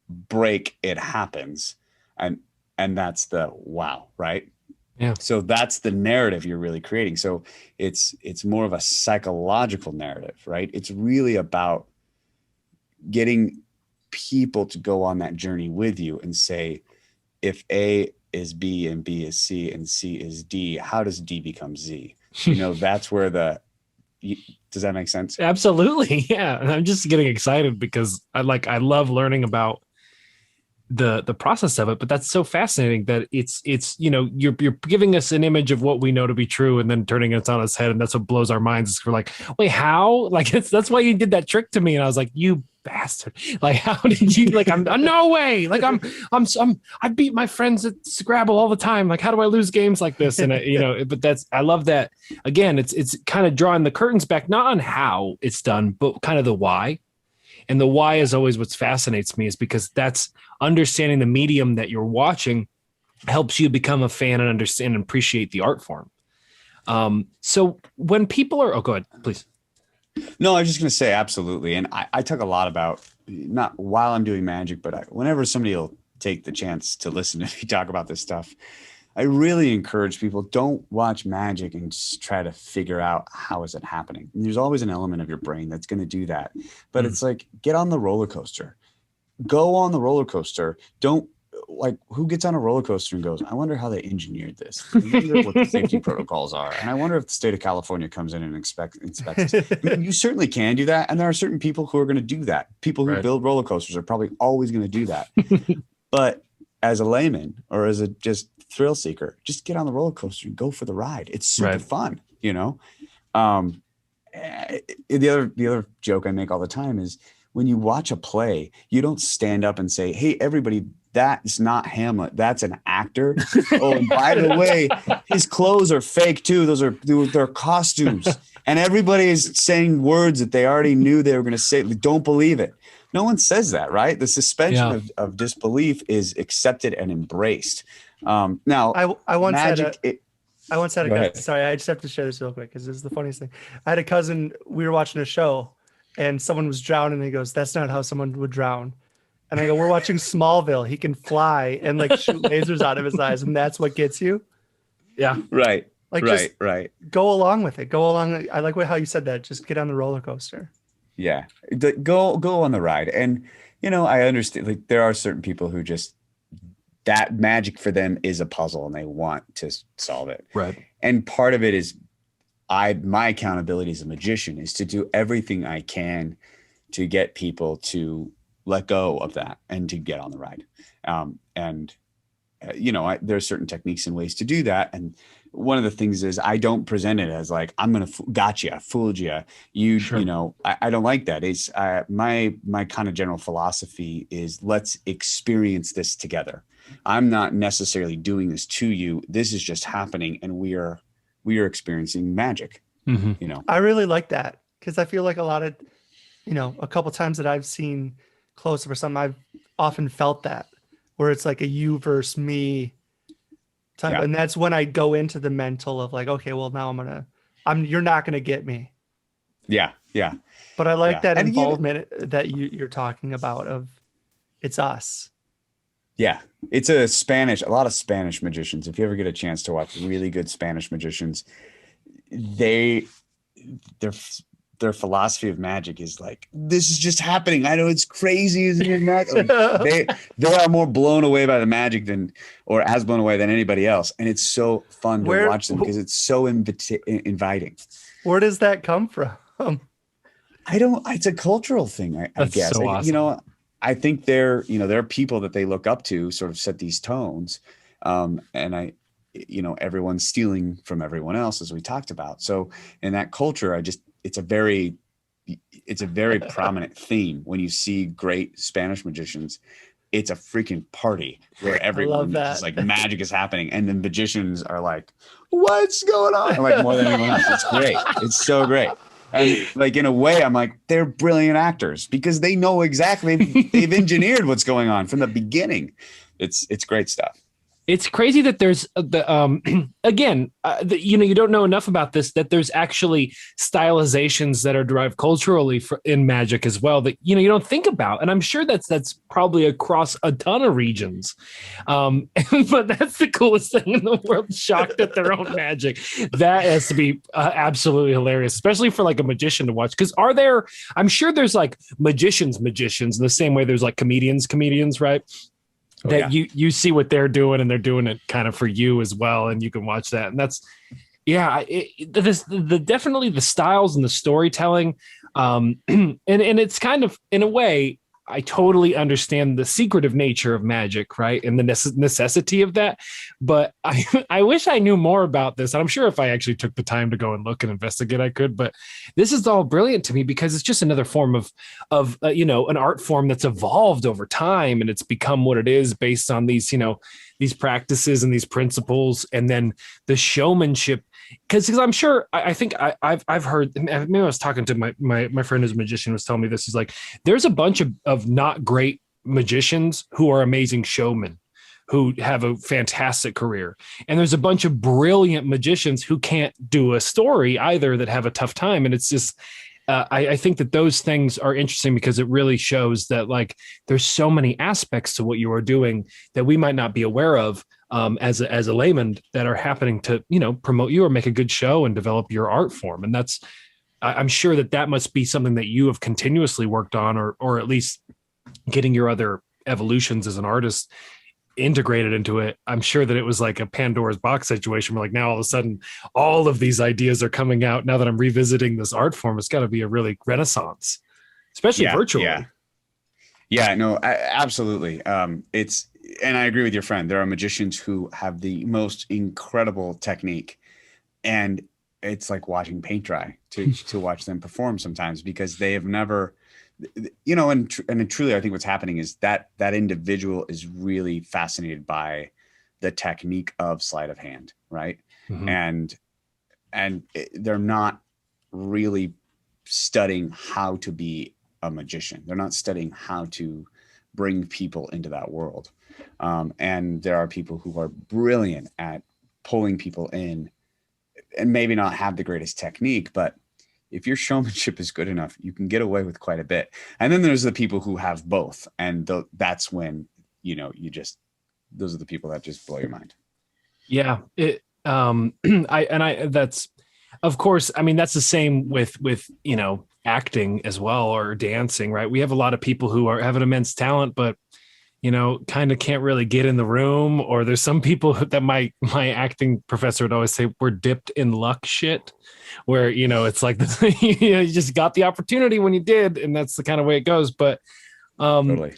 Break, it happens. And that's the wow, right? Yeah. So that's the narrative you're really creating. So it's more of a psychological narrative, right? It's really about getting people to go on that journey with you and say, if is B and B is C and C is D, how does D become Z? You know, that's where does that make sense? Absolutely. Yeah. And I'm just getting excited because I love learning about the process of it, but that's so fascinating that it's you're giving us an image of what we know to be true and then turning it on its head, and that's what blows our minds. Is we're like, wait, how? Like that's why you did that trick to me, and I was like, you bastard! Like, how did you? Like, I'm no way! Like, I beat my friends at Scrabble all the time. Like, how do I lose games like this? And but I love that. Again, it's kind of drawing the curtains back, not on how it's done, but kind of the why. And the why is always what fascinates me, is because that's understanding the medium that you're watching helps you become a fan and understand and appreciate the art form. So when people are, go ahead, please. No, I was just going to say, absolutely. And I talk a lot about, not while I'm doing magic, but whenever somebody will take the chance to listen to me talk about this stuff, I really encourage people, don't watch magic and just try to figure out how is it happening. And there's always an element of your brain that's going to do that. But it's like, get on the roller coaster. Go on the roller coaster. Don't, like, who gets on a roller coaster and goes, I wonder how they engineered this. I wonder what the safety protocols are. And I wonder if the state of California comes in and inspects this. I mean, you certainly can do that. And there are certain people who are going to do that. People who build roller coasters are probably always going to do that. But as a layman or as a just thrill seeker, just get on the roller coaster and go for the ride. It's super fun, you know? The other joke I make all the time is, when you watch a play, you don't stand up and say, hey, everybody, that's not Hamlet. That's an actor. Oh, and by the way, his clothes are fake too. They're costumes. And everybody is saying words that they already knew they were going to say. Don't believe it. No one says that, right? The suspension of disbelief is accepted and embraced. Now, I once magic, had a cousin. Sorry, I just have to share this real quick because this is the funniest thing. I had a cousin, we were watching a show and someone was drowning, and he goes, that's not how someone would drown. And I go, we're watching Smallville. He can fly and like shoot lasers out of his eyes, and that's what gets you. Yeah. Right. Like, right. Go along with it. Go along. I like how you said that. Just get on the roller coaster. Yeah. Go on the ride. And, I understand, like, there are certain people who just, that magic for them is a puzzle and they want to solve it. Right. And part of it is my accountability as a magician is to do everything I can to get people to let go of that and to get on the ride. There are certain techniques and ways to do that. And one of the things is, I don't present it as like, I'm going to gotcha, fooled you. I don't like that. It's my kind of general philosophy is, let's experience this together. I'm not necessarily doing this to you. This is just happening. And we are experiencing magic. Mm-hmm. I really like that, because I feel like a lot of, a couple times that I've seen close up or something, I've often felt that, where it's like a you versus me type. Yeah. And that's when I go into the mental of like, okay, well, now you're not going to get me. Yeah. Yeah. But I like that involvement that you're talking about of, it's us. Yeah. It's a lot of Spanish magicians. If you ever get a chance to watch really good Spanish magicians, their philosophy of magic is like, this is just happening. I know it's crazy, isn't it? Like, they are more blown away by the magic or as blown away than anybody else. And it's so fun to watch them because it's so inviting. Where does that come from? It's a cultural thing, I guess. So awesome. I think there are people that they look up to sort of set these tones. And everyone's stealing from everyone else, as we talked about. So in that culture, it's a very prominent theme. When you see great Spanish magicians, it's a freaking party where everyone is like, magic is happening. And the magicians are like, what's going on? Like, more than anyone else. It's great. It's so great. And like, in a way, I'm like, they're brilliant actors because they know exactly, they've engineered what's going on from the beginning. It's great stuff. It's crazy that there's you don't know enough about this, that there's actually stylizations that are derived culturally in magic as well that, you don't think about. And I'm sure that's probably across a ton of regions. But that's the coolest thing in the world, shocked at their own magic. That has to be absolutely hilarious, especially for like a magician to watch. Because I'm sure there's like magicians in the same way there's like comedians, right? that you see what they're doing, and they're doing it kind of for you as well, and you can watch that. And that's definitely the styles and the storytelling, and it's kind of, in a way, I totally understand the secretive nature of magic, right, and the necessity of that. But I wish I knew more about this. And I'm sure if I actually took the time to go and look and investigate, I could. But this is all brilliant to me because it's just another form of an art form that's evolved over time, and it's become what it is based on these these practices and these principles, and then the showmanship. Because I'm sure I think I've heard, maybe I was talking to my friend who's a magician was telling me this. He's like, there's a bunch of not great magicians who are amazing showmen, who have a fantastic career. And there's a bunch of brilliant magicians who can't do a story either, that have a tough time. And it's just, I think that those things are interesting because it really shows that, like, there's so many aspects to what you are doing that we might not be aware of as a layman, that are happening to, promote you or make a good show and develop your art form. And that's, I'm sure that must be something that you have continuously worked on, or at least getting your other evolutions as an artist integrated into it. I'm sure that it was like a Pandora's box situation where, like, now all of a sudden all of these ideas are coming out. Now that I'm revisiting this art form, it's got to be a really renaissance, especially virtually. No, absolutely. And I agree with your friend. There are magicians who have the most incredible technique, and it's like watching paint dry to watch them perform sometimes, because they have never, and truly, I think what's happening is that individual is really fascinated by the technique of sleight of hand, right? Mm-hmm. And they're not really studying how to be a magician. They're not studying how to bring people into that world. And there are people who are brilliant at pulling people in, and maybe not have the greatest technique, but if your showmanship is good enough, you can get away with quite a bit. And then there's the people who have both. And that's when, those are the people that just blow your mind. Yeah. That's, of course, I mean, that's the same with, acting as well, or dancing, right? We have a lot of people who have an immense talent, but kind of can't really get in the room. Or there's some people that my acting professor would always say, we're dipped in luck shit, where, it's like, you just got the opportunity when you did. And that's the kind of way it goes. But totally.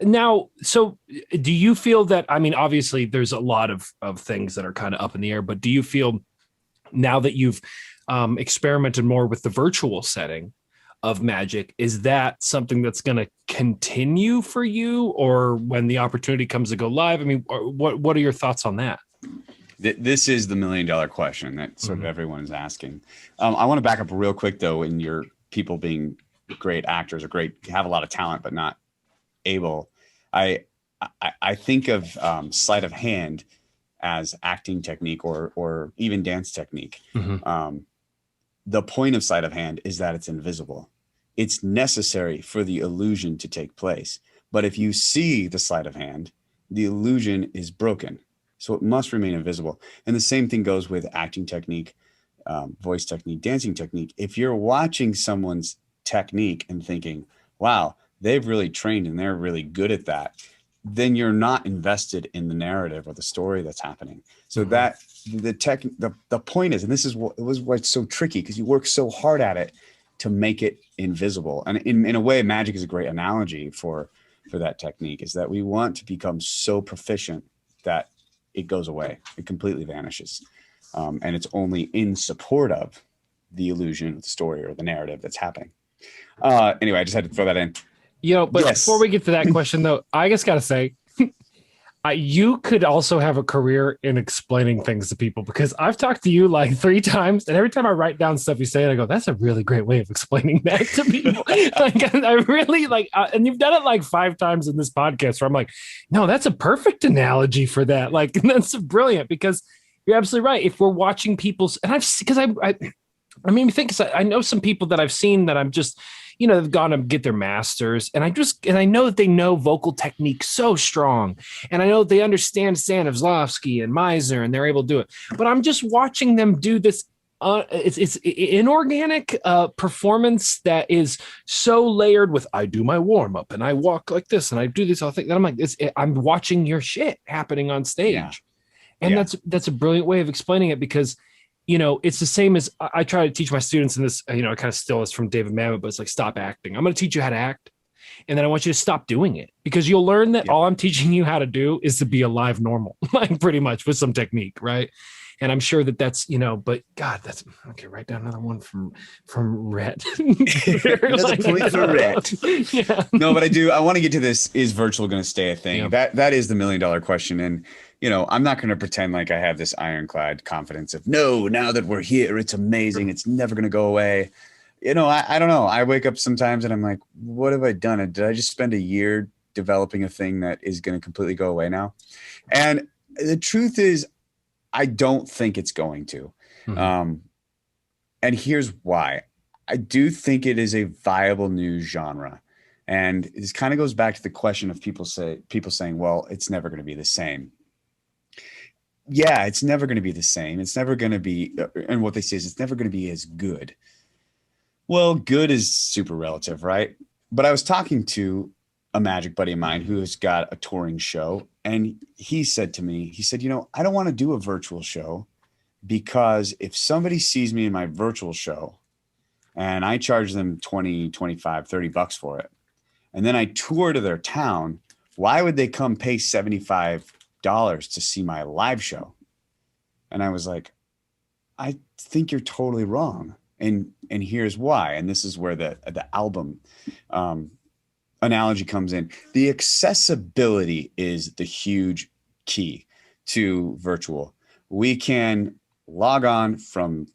Now, so do you feel that, I mean, obviously there's a lot of things that are kind of up in the air, but do you feel now that you've experimented more with the virtual setting of magic, is that something that's going to continue for you, or when the opportunity comes to go live? I mean, what are your thoughts on that? This is the $1 million question that sort of everyone is asking. I want to back up real quick though, in your people being great actors or have a lot of talent, but not able. I think of sleight of hand as acting technique or even dance technique. Mm-hmm. The point of sleight of hand is that it's invisible. It's necessary for the illusion to take place. But if you see the sleight of hand, the illusion is broken. So it must remain invisible. And the same thing goes with acting technique, voice technique, dancing technique. If you're watching someone's technique and thinking, wow, they've really trained and they're really good at that, then you're not invested in the narrative or the story that's happening. So mm-hmm. that the point is, and this is why it's so tricky, because you work so hard at it to make it invisible. And in a way, magic is a great analogy for that technique, is that we want to become so proficient that it goes away. It completely vanishes. And it's only in support of the illusion of the story or the narrative that's happening. Anyway, I just had to throw that in. But yes. Before we get to that question, though, I just got to say, you could also have a career in explaining things to people, because I've talked to you like 3 times, and every time I write down stuff you say, I go, that's a really great way of explaining that to people. Like, I really like, and you've done it like 5 times in this podcast where I'm like, no, that's a perfect analogy for that. Like, that's brilliant, because you're absolutely right. If we're watching people's, and I mean, I know some people that I've seen that I'm just, they've gone to get their masters, and I know that they know vocal technique so strong, and I know that they understand Stanislavski and Meisner, and they're able to do it. But I'm just watching them do this it's inorganic performance that is so layered with I do my warm up and I walk like this and I do this. I'll think that I'm like this. I'm watching your shit happening on stage, Yeah. and Yeah. that's a brilliant way of explaining it because it's the same as I try to teach my students in this. I kind of steal this from David Mamet, but it's like stop acting. I'm going to teach you how to act. And then I want you to stop doing it because you'll learn that all I'm teaching you how to do is to be alive normal, like pretty much with some technique. Right. And I'm sure that that's, but God, that's okay. Write down another one from Rhett. Another point for Rhett. Yeah. No, but I want to get to this. Is virtual going to stay a thing? Yeah. That is the $1 million question. And, I'm not going to pretend like I have this ironclad confidence of no, now that we're here, it's amazing. It's never going to go away. I don't know. I wake up sometimes and I'm like, what have I done? Did I just spend a year developing a thing that is going to completely go away now? And the truth is, I don't think it's going to. Mm-hmm. And here's why. I do think it is a viable new genre. And this kind of goes back to the question of people saying, well, it's never going to be the same. Yeah, it's never going to be the same. It's never going to be, and what they say is it's never going to be as good. Well, good is super relative, right? But I was talking to a magic buddy of mine who has got a touring show. And he said to me, I don't want to do a virtual show because if somebody sees me in my virtual show and I charge them 20, 25, 30 bucks for it, and then I tour to their town, why would they come pay $75 to see my live show? And I was like, I think you're totally wrong. And here's why. And this is where the album analogy comes in. The accessibility is the huge key to virtual. We can log on from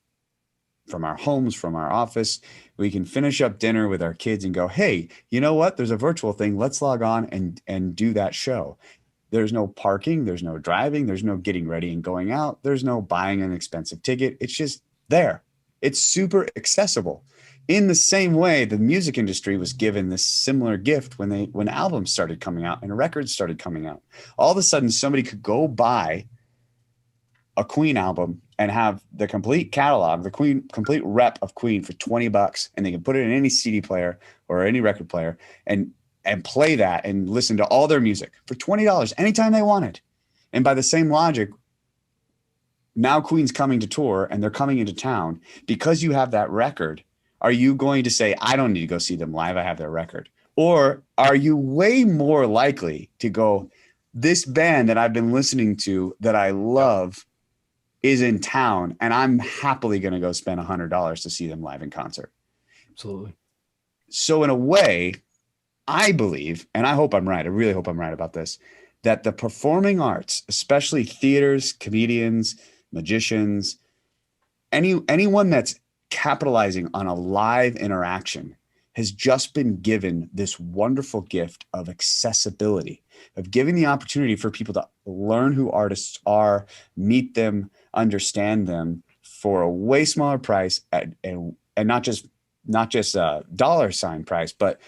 our homes, from our office. We can finish up dinner with our kids and go, hey, you know what? There's a virtual thing. Let's log on and do that show. There's no parking. There's no driving. There's no getting ready and going out. There's no buying an expensive ticket. It's just there. It's super accessible. In the same way, the music industry was given this similar gift when albums started coming out and records started coming out. All of a sudden, somebody could go buy a Queen album and have the complete catalog, the complete rep of Queen for $20, and they can put it in any CD player or any record player and play that and listen to all their music for $20 anytime they wanted. And by the same logic, now Queen's coming to tour and they're coming into town because you have that record. Are you going to say, I don't need to go see them live, I have their record? Or are you way more likely to go, this band that I've been listening to that I love is in town and I'm happily going to go spend $100 to see them live in concert? Absolutely. So in a way, I believe, and I hope I'm right, I really hope I'm right about this, that the performing arts, especially theaters, comedians, magicians, anyone that's capitalizing on a live interaction has just been given this wonderful gift of accessibility, of giving the opportunity for people to learn who artists are, meet them, understand them for a way smaller price and not just a dollar sign price, but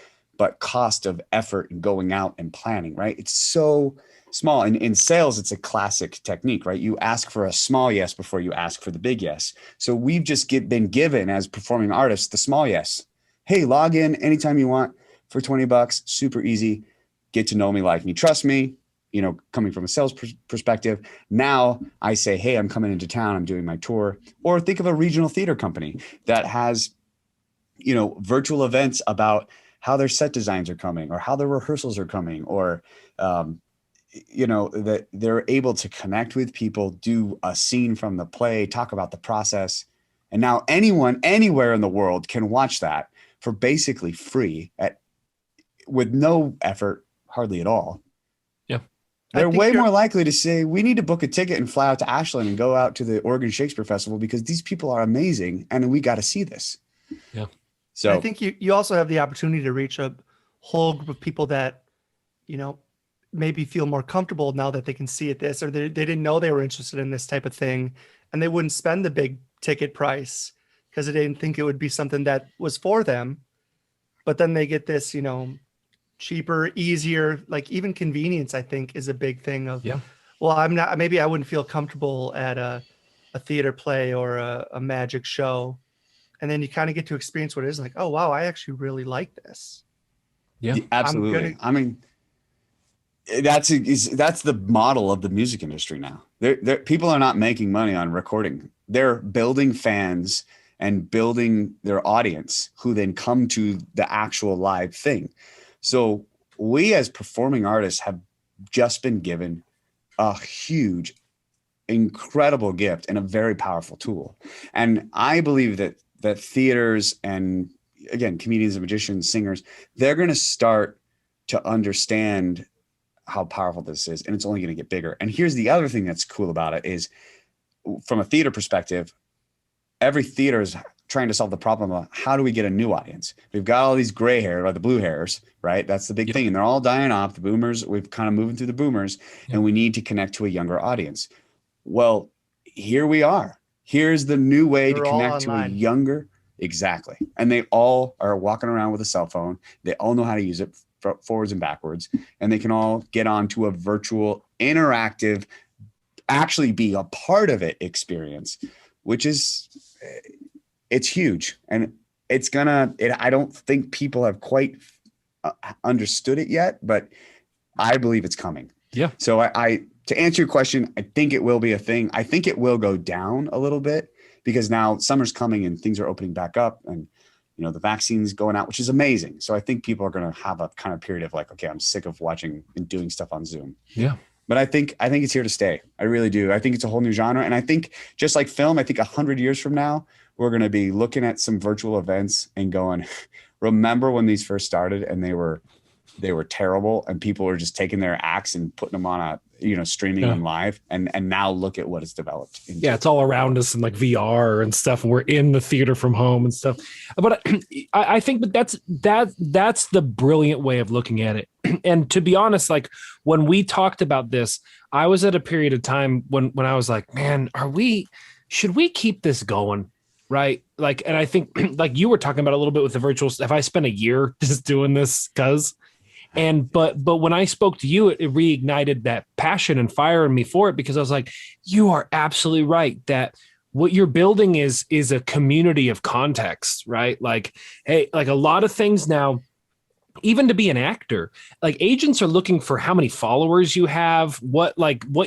cost of effort and going out and planning, right? It's so small. And in sales, it's a classic technique, right? You ask for a small yes before you ask for the big yes. So we've just been given as performing artists the small yes. Hey, log in anytime you want for $20, super easy. Get to know me, like me, trust me, coming from a sales perspective. Now I say, hey, I'm coming into town, I'm doing my tour. Or think of a regional theater company that has, virtual events about how their set designs are coming or how their rehearsals are coming, or, that they're able to connect with people, do a scene from the play, talk about the process. And now anyone, anywhere in the world can watch that for basically free with no effort, hardly at all. Yeah. They're way more likely to say, we need to book a ticket and fly out to Ashland and go out to the Oregon Shakespeare Festival because these people are amazing and we got to see this. Yeah. So I think you also have the opportunity to reach a whole group of people that, maybe feel more comfortable now that they can see it this, or they didn't know they were interested in this type of thing and they wouldn't spend the big ticket price because they didn't think it would be something that was for them. But then they get this, cheaper, easier, like even convenience, I think is a big thing of, yeah. Well, maybe I wouldn't feel comfortable at a a theater play or a magic show, and then you kind of get to experience what it is like. Oh wow, I actually really like this. Yeah. Absolutely. I mean, that's the model of the music industry now. People are not making money on recording. They're building fans and building their audience who then come to the actual live thing. So we as performing artists have just been given a huge, incredible gift and a very powerful tool. And I believe that theaters and, again, comedians and magicians, singers, they're going to start to understand how powerful this is, and it's only going to get bigger. And here's the other thing that's cool about it is, from a theater perspective, every theater is trying to solve the problem of how do we get a new audience? We've got all these gray hair, or the blue hairs, right? That's the big thing. And they're all dying off. The boomers, we've kind of moving through the boomers, and we need to connect to a younger audience. Well, here we are. Here's the new way to connect to a younger. Exactly. And they all are walking around with a cell phone. They all know how to use it forwards and backwards, and they can all get onto a virtual, interactive, actually be a part of it experience, which is, it's huge. And I don't think people have quite understood it yet, but I believe it's coming. Yeah. So to answer your question, I think it will be a thing. I think it will go down a little bit because now summer's coming and things are opening back up, and the vaccine's going out, which is amazing. So I think people are going to have a kind of period of like, okay, I'm sick of watching and doing stuff on Zoom. Yeah. But I think it's here to stay. I really do. I think it's a whole new genre. And I think just like film, I think 100 years from now, we're going to be looking at some virtual events and going, remember when these first started and they were terrible and people were just taking their acts and putting them on streaming them live. And now look at what it's developed. Yeah. It's all around us in like VR and stuff. And we're in the theater from home and stuff. But I think that's the brilliant way of looking at it. And to be honest, like when we talked about this, I was at a period of time when I was like, man, should we keep this going? Right. Like, and I think like you were talking about a little bit with the virtual stuff. I spent a year just doing this but when I spoke to you, it reignited that passion and fire in me for it, because I was like, you are absolutely right that what you're building is a community of context, right? Like, hey, like a lot of things now, even to be an actor, like agents are looking for how many followers you have, what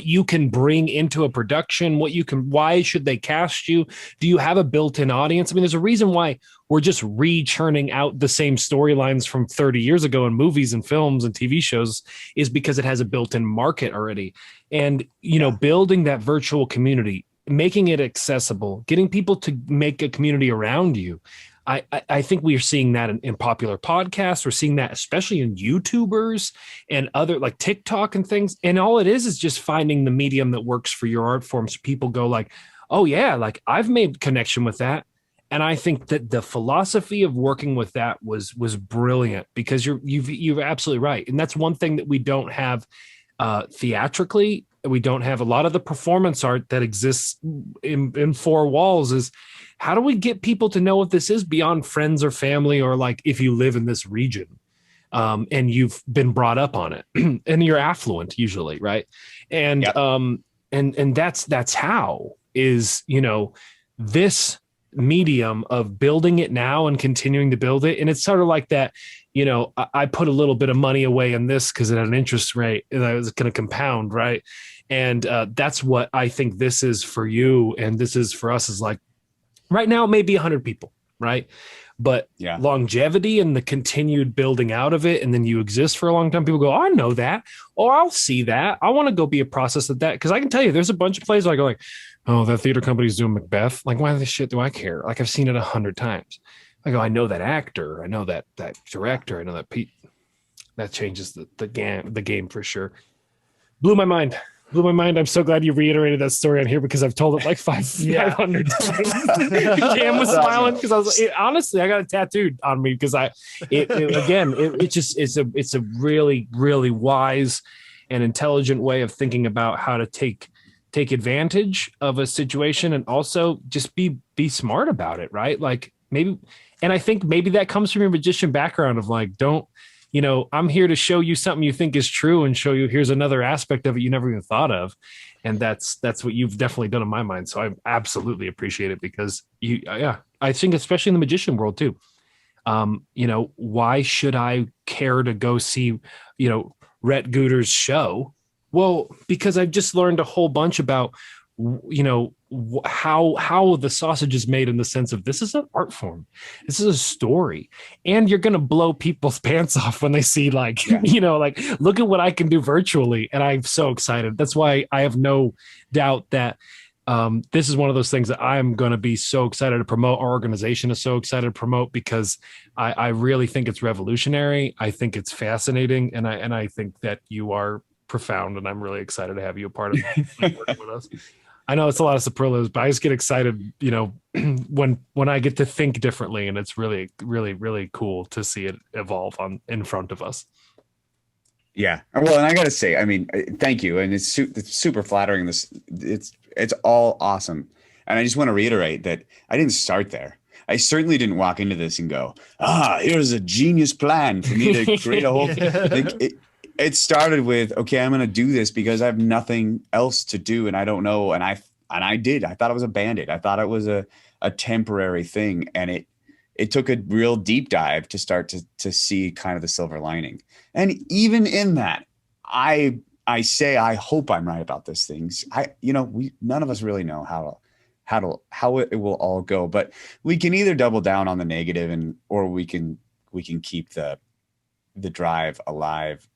you can bring into a production, why should they cast you? Do you have a built-in audience? I mean, there's a reason why we're just re-churning out the same storylines from 30 years ago in movies and films and TV shows, is because it has a built-in market already. And, building that virtual community, making it accessible, getting people to make a community around you. I think we are seeing that in popular podcasts. We're seeing that especially in YouTubers and other like TikTok and things. And all it is just finding the medium that works for your art form. So people go like, oh yeah, like I've made connection with that. And I think that the philosophy of working with that was brilliant, because you're absolutely right. And that's one thing that we don't have theatrically. We don't have a lot of the performance art that exists in four walls. Is how do we get people to know what this is beyond friends or family, or like if you live in this region and you've been brought up on it and you're affluent usually, right? And and that's how is this medium of building it now and continuing to build it. And it's sort of like that, I put a little bit of money away in this because it had an interest rate and I was going to compound, right? And that's what I think this is for you. And this is for us, is like, right now it may be 100 people, right? But longevity and the continued building out of it, and then you exist for a long time, people go, oh, I know that, or I'll see that. I want to go be a process of that. Because I can tell you, there's a bunch of plays where I go like, oh, that theater company's doing Macbeth. Like, why the shit do I care? Like, I've seen it 100 times. I go, I know that actor. I know that director. I know that Pete. That changes the game for sure. Blew my mind. I'm so glad you reiterated that story on here, because I've told it like 500 times. Cam was smiling because I was honestly, I got it tattooed on me because it's a really, really wise and intelligent way of thinking about how to take advantage of a situation, and also just be smart about it, right? Like maybe, and I think maybe that comes from your magician background of like, don't I'm here to show you something you think is true and show you here's another aspect of it you never even thought of. And that's what you've definitely done in my mind. So I absolutely appreciate it because yeah, I think especially in the magician world too. Why should I care to go see, Rhett Guter's show? Well, because I've just learned a whole bunch about, how the sausage is made in the sense of this is an art form, this is a story, and you're gonna blow people's pants off when they see like look at what I can do virtually, and I'm so excited. That's why I have no doubt that this is one of those things that I'm going to be so excited to promote. Our organization is so excited to promote because I really think it's revolutionary. I think it's fascinating, and I think that you are profound, and I'm really excited to have you a part of working with us. I know it's a lot of superlatives, but I just get excited, when I get to think differently, and it's really, really, really cool to see it evolve in front of us. Yeah. Well, and I got to say, I mean, thank you. And it's super flattering. It's all awesome. And I just want to reiterate that I didn't start there. I certainly didn't walk into this and go, here's a genius plan for me to create a whole thing. It started with, okay, I'm going to do this because I have nothing else to do. And I don't know. And I did. I thought it was a Band-Aid. I thought it was a temporary thing. And it took a real deep dive to start to see kind of the silver lining. And even in that, I say, I hope I'm right about these things. None of us really know how it will all go, but we can either double down on the negative or we can keep the drive alive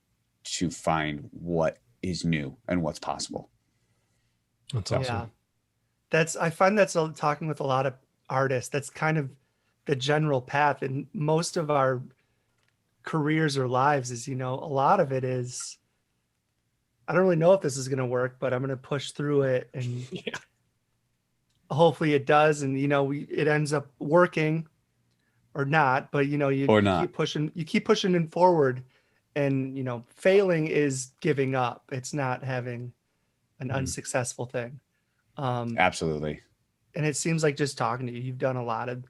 to find what is new and what's possible. That's awesome. Yeah. I find that's talking with a lot of artists. That's kind of the general path in most of our careers or lives is, a lot of it is, I don't really know if this is going to work, but I'm going to push through it and hopefully it does. And, it ends up working or not, but you keep pushing it forward, and, failing is giving up. It's not having an unsuccessful thing. Absolutely. And it seems like just talking to you, you've done a lot of,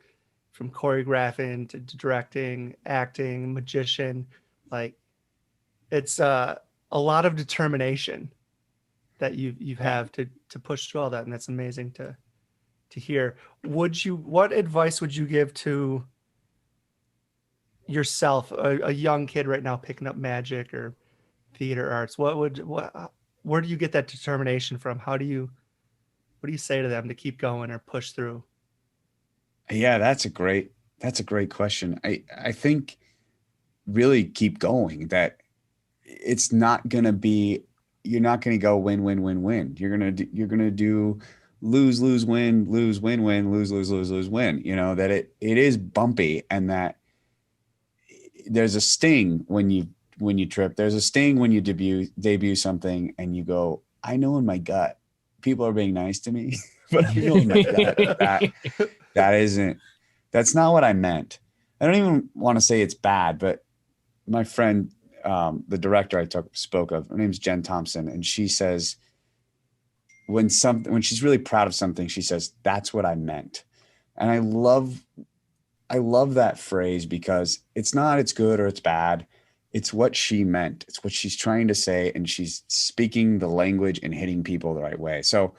from choreographing to directing, acting, magician, like it's a lot of determination that you have to push through all that. And that's amazing to hear. What advice would you give to yourself, a young kid right now picking up magic or theater arts? Where do you get that determination from? What do you say to them to keep going or push through? Yeah, that's a great question. I think really keep going. That it's not going to be, you're not going to go win, win, win, win. You're going to do lose, lose, win, lose, win, win, lose, lose, lose, lose, win. That it is bumpy, and that there's a sting when you trip. There's a sting when you debut something and you go, I know in my gut people are being nice to me, but I know in my gut that's not what I meant. I don't even want to say it's bad, but my friend, the director I spoke of, her name's Jen Thompson, and she says when she's really proud of something, she says, that's what I meant. And I love that phrase because it's not it's good or it's bad. It's what she meant. It's what she's trying to say, and she's speaking the language and hitting people the right way. So,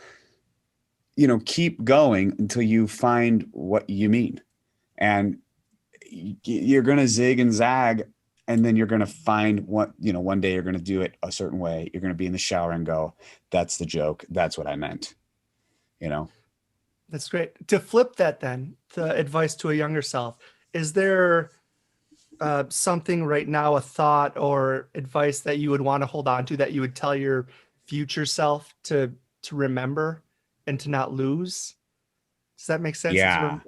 keep going until you find what you mean. And you're going to zig and zag, and then you're going to find one day you're going to do it a certain way. You're going to be in the shower and go, that's the joke. That's what I meant. That's great. To flip that then, the advice to a younger self, is there something right now, a thought or advice that you would want to hold on to that you would tell your future self to remember and to not lose? Does that make sense? Yeah.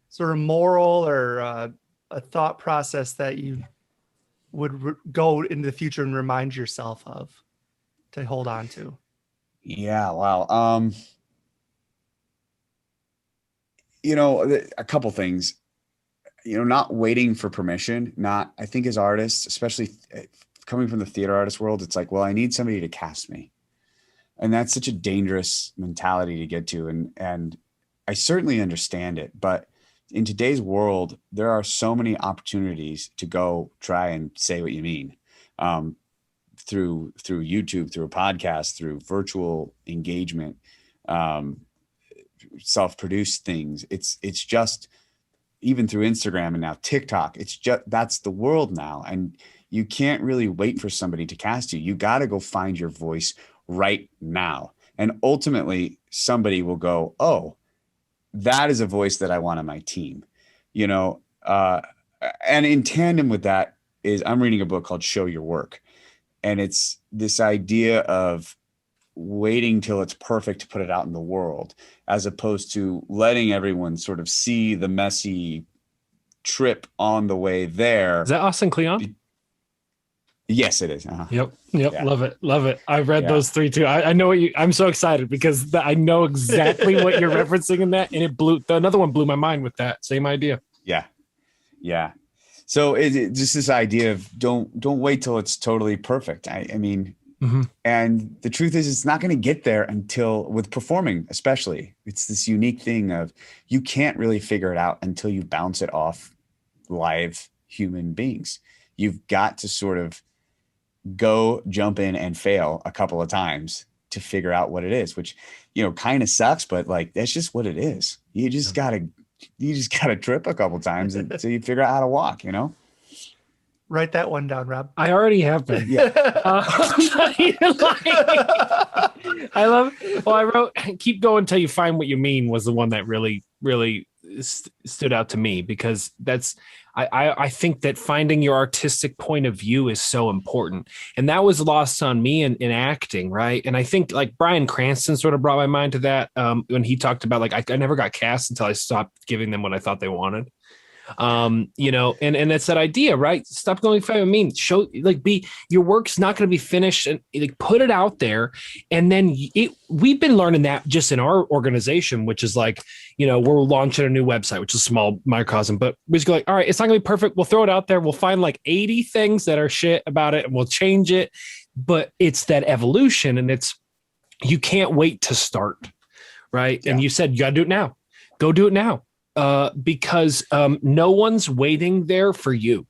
Sort of moral or a thought process that you would go into the future and remind yourself of to hold on to? Yeah. Wow. A couple things, not waiting for permission, I think as artists, especially coming from the theater artist world, it's like, well, I need somebody to cast me. And that's such a dangerous mentality to get to. And I certainly understand it, but in today's world, there are so many opportunities to go try and say what you mean. Through YouTube, through a podcast, through virtual engagement, self-produced things. It's just, even through Instagram and now TikTok, it's just, that's the world now. And you can't really wait for somebody to cast you. You got to go find your voice right now. And ultimately somebody will go, oh, that is a voice that I want on my team, you know? And in tandem with that is I'm reading a book called Show Your Work. And it's this idea of waiting till it's perfect to put it out in the world, as opposed to letting everyone sort of see the messy trip on the way there. Is that Austin Kleon? Yes, it is. Uh-huh. Yep. Yeah. Love it. I've read those 3 too. I know what I'm so excited because I know exactly what you're referencing in that. And another one blew my mind with that same idea. Yeah. Yeah. So it's just this idea of don't wait till it's totally perfect. I mean, and the truth is it's not going to get there until, with performing, especially, it's this unique thing of you can't really figure it out until you bounce it off live human beings. You've got to sort of go jump in and fail a couple of times to figure out what it is, which, you know, kind of sucks, but like, that's just what it is. You just gotta trip a couple times until you figure out how to walk, you know? Write that one down, Rob. I already have been. Yeah. I love, well, I wrote, keep going until you find what you mean was the one that really, really stood out to me, because that's, I think that finding your artistic point of view is so important. And that was lost on me in acting, right? And I think like Bryan Cranston sort of brought my mind to that when he talked about like, I never got cast until I stopped giving them what I thought they wanted. You know, and it's that idea, right? Stop going for, I mean, show, like, your work's not going to be finished, and like put it out there. And then we've been learning that just in our organization, which is like, you know, we're launching a new website, which is a small microcosm, but we just go like, all right, it's not gonna be perfect. We'll throw it out there. We'll find like 80 things that are shit about it and we'll change it. But it's that evolution, and you can't wait to start. Right. Yeah. And you said, you gotta do it now. Go do it now. Because no one's waiting there for you.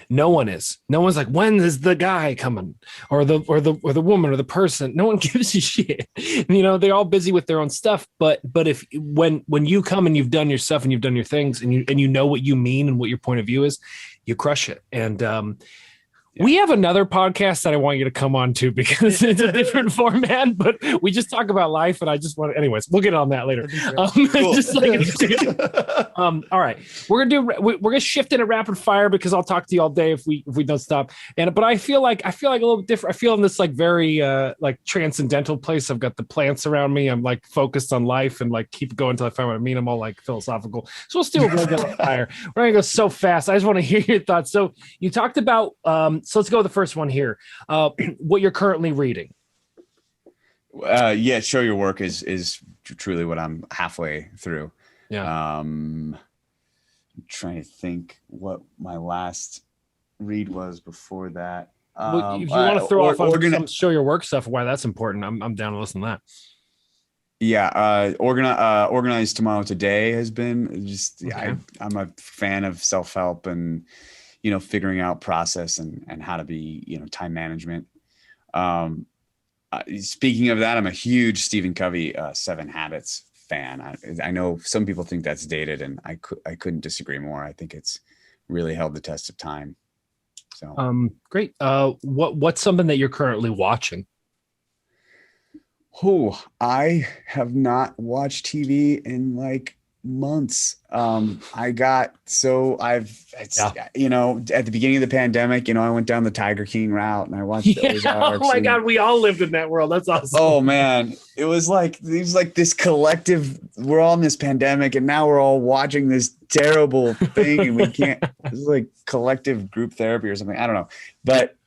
No one is. No one's like, when is the guy coming, or the woman or the person? No one gives a shit. You know, they're all busy with their own stuff. But if when you come and you've done your stuff and you've done your things and you know what you mean and what your point of view is, you crush it. And we have another podcast that I want you to come on to, because it's a different format, but we just talk about life, and I just want to, anyways, we'll get on that later. Cool. Just like, all right, we're gonna shift into rapid fire, because I'll talk to you all day if we don't stop. But I feel like a little different. I feel in this like very like transcendental place. I've got the plants around me. I'm like focused on life and like keep going until I find what I mean. I'm all like philosophical. So let's do a rapid fire. We're gonna go so fast. I just want to hear your thoughts. So you talked about so let's go with the first one here. What you're currently reading. Yeah, Show Your Work is truly what I'm halfway through. Yeah. I'm trying to think what my last read was before that. Well, if you want to throw off on some Show Your Work stuff, why that's important, I'm down to listen to that. Yeah, Organized Tomorrow Today has been just, Okay. I'm a fan of self-help and, you know, figuring out process and how to be, you know, time management. Speaking of that, I'm a huge Stephen Covey 7 Habits fan. I know some people think that's dated, and I couldn't disagree more. I think it's really held the test of time. So great. What's something that you're currently watching? Oh, I have not watched TV in like months. You know, at the beginning of the pandemic, you know, I went down the Tiger King route and I watched Oh my God, we all lived in that world. That's awesome. Oh man, it was like this collective, we're all in this pandemic and now we're all watching this terrible thing and we can't, it's like collective group therapy or something. I don't know. But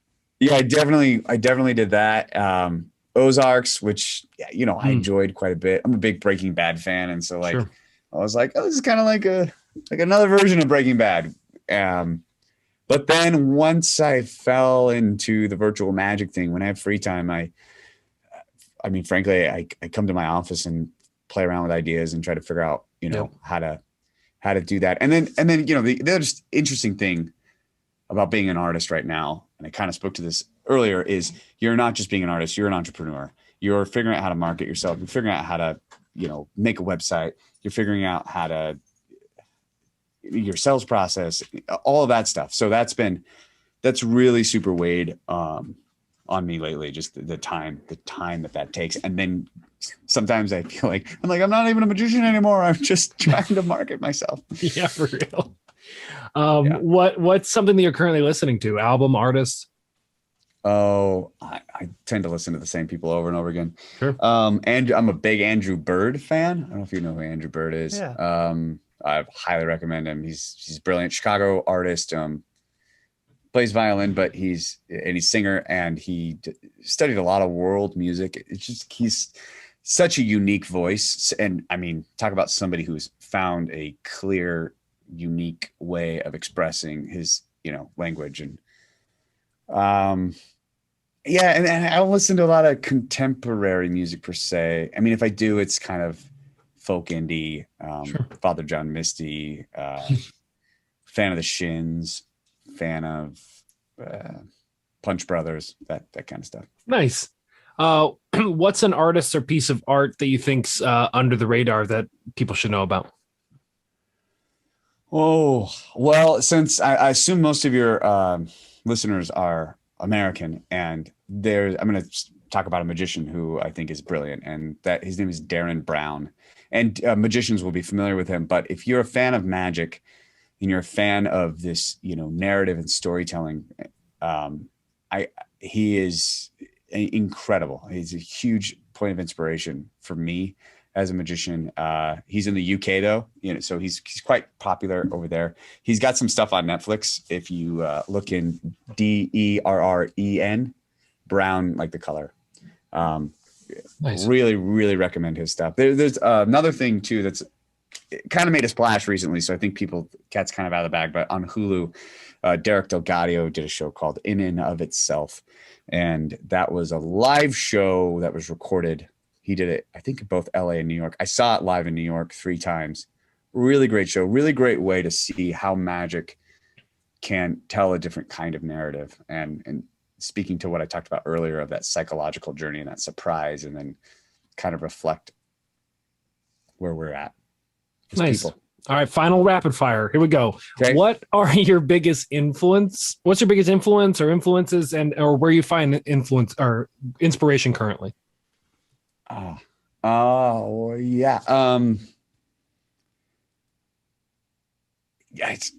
yeah, I definitely did that. Ozarks, which, you know, I enjoyed quite a bit. I'm a big Breaking Bad fan. And so like, sure. I was like, oh, this is kind of like another version of Breaking Bad. But then once I fell into the virtual magic thing, when I have free time, I mean, frankly, I come to my office and play around with ideas and try to figure out, you know, how to how to do that. And then you know, the other just interesting thing about being an artist right now, and I kind of spoke to this earlier, is you're not just being an artist, you're an entrepreneur. You're figuring out how to market yourself. You're figuring out how to, you know, make a website. You're figuring out how to your sales process, all of that stuff. So that's really super weighed on me lately, just the time that takes. And then sometimes I feel like I'm not even a magician anymore. I'm just trying to market myself. Yeah, for real. What's something that you're currently listening to? Album, artist? Oh, I tend to listen to the same people over and over again. Sure. And I'm a big Andrew Bird fan. I don't know if you know who Andrew Bird is. Yeah. I highly recommend him. He's brilliant. Chicago artist. Plays violin, but he's a singer, and he studied a lot of world music. It's just, he's such a unique voice. And I mean, talk about somebody who's found a clear, unique way of expressing his, you know, language. And yeah, and I don't listen to a lot of contemporary music per se. I mean, if I do, it's kind of folk indie, Sure. Father John Misty, fan of the Shins, fan of Punch Brothers, that kind of stuff. Nice. What's an artist or piece of art that you think's under the radar that people should know about? Oh, well, since I assume most of your listeners are American, and I'm going to talk about a magician who I think is brilliant, and that his name is Darren Brown. And magicians will be familiar with him, but if you're a fan of magic and you're a fan of this, you know, narrative and storytelling, he is incredible. He's a huge point of inspiration for me as a magician. He's in the UK though, you know, so he's quite popular over there. He's got some stuff on Netflix. If you look in Derren Brown, like the color. Nice. Really, really recommend his stuff. There's another thing too that's kind of made a splash recently, so I think cat's kind of out of the bag. But on Hulu, Derek Delgadio did a show called In and of Itself, and that was a live show that was recorded. He did it, I think, in both LA and New York. I saw it live in New York 3 times. Really great show. Really great way to see how magic can tell a different kind of narrative. And speaking to what I talked about earlier of that psychological journey and that surprise, and then kind of reflect where we're at. Nice. People. All right, final rapid fire. Here we go. Okay. What are your biggest influence? What's your biggest influence or influences, or where you find influence or inspiration currently? Yeah.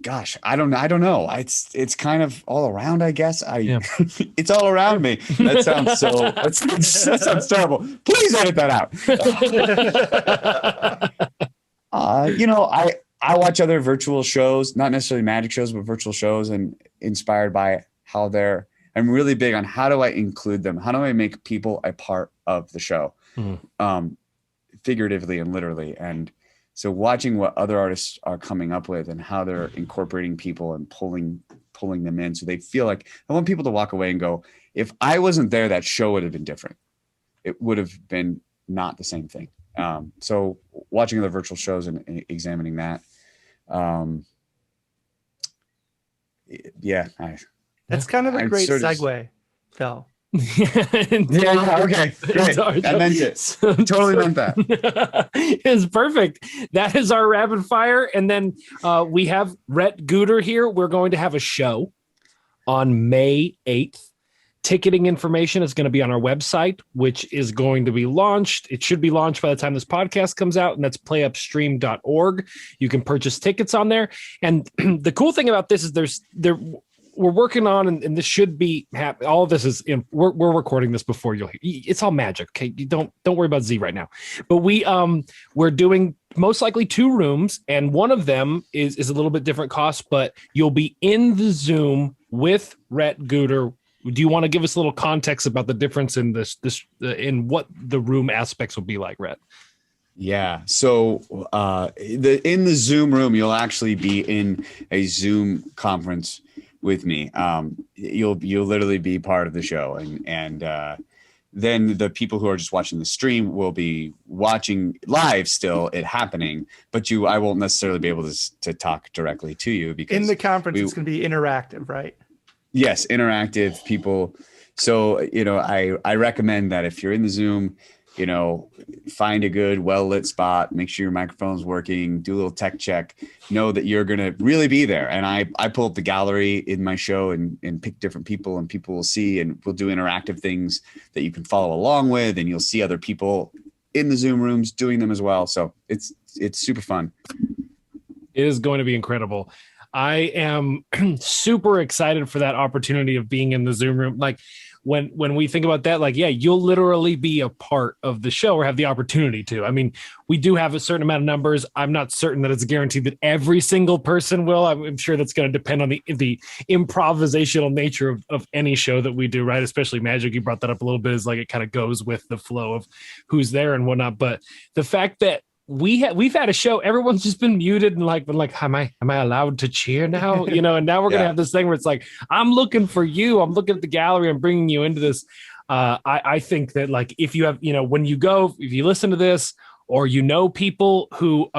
Gosh, I don't know. It's kind of all around, I guess. It's all around me. That sounds that sounds terrible. Please edit that out. You know, I watch other virtual shows, not necessarily magic shows, but virtual shows, and inspired by how I'm really big on how do I include them? How do I make people a part of the show? Figuratively and literally. And so watching what other artists are coming up with and how they're incorporating people and pulling them in, so they feel like, I want people to walk away and go, if I wasn't there, that show would have been different. It would have been not the same thing. So watching the virtual shows and examining that. That's kind of a great segue, though. Yeah, okay, great. I meant it. Totally meant that. It's perfect. That is our rapid fire. And then we have Rhett Guter here. We're going to have a show on May 8th. Ticketing information is going to be on our website, which is going to be launched. It should be launched by the time this podcast comes out, and that's playupstream.org. You can purchase tickets on there. And the cool thing about this is we're working on, and this should be all of this is we're recording this before you'll hear. It's all magic. Okay. You don't worry about Z right now, but we're doing most likely 2 rooms, and one of them is a little bit different cost, but you'll be in the Zoom with Rhett Guter. Do you want to give us a little context about the difference in this in what the room aspects will be like, Rhett? Yeah. So in the Zoom room, you'll actually be in a Zoom conference with me. You'll literally be part of the show, and then the people who are just watching the stream will be watching live still it happening, but I won't necessarily be able to talk directly to you because in the conference it's going to be interactive, right? Yes, interactive people. So, I recommend that if you're in the Zoom, find a good, well-lit spot, make sure your microphone's working, do a little tech check, know that you're going to really be there. And I pull up the gallery in my show and pick different people, and people will see, and we'll do interactive things that you can follow along with, and you'll see other people in the Zoom rooms doing them as well. So it's super fun. It is going to be incredible. I am super excited for that opportunity of being in the Zoom room. Like when we think about that, like, yeah, you'll literally be a part of the show or have the opportunity to. I mean, we do have a certain amount of numbers. I'm not certain that it's guaranteed that every single person will. I'm sure that's going to depend on the improvisational nature of any show that we do, right? Especially Magic. You brought that up a little bit, is like it kind of goes with the flow of who's there and whatnot. But the fact that we've had a show, everyone's just been muted and been like, am I allowed to cheer now? And now we're gonna have this thing where it's like, I'm looking for you, I'm looking at the gallery, I'm bringing you into this. I think that, like, if you have, when you go, if you listen to this, or people who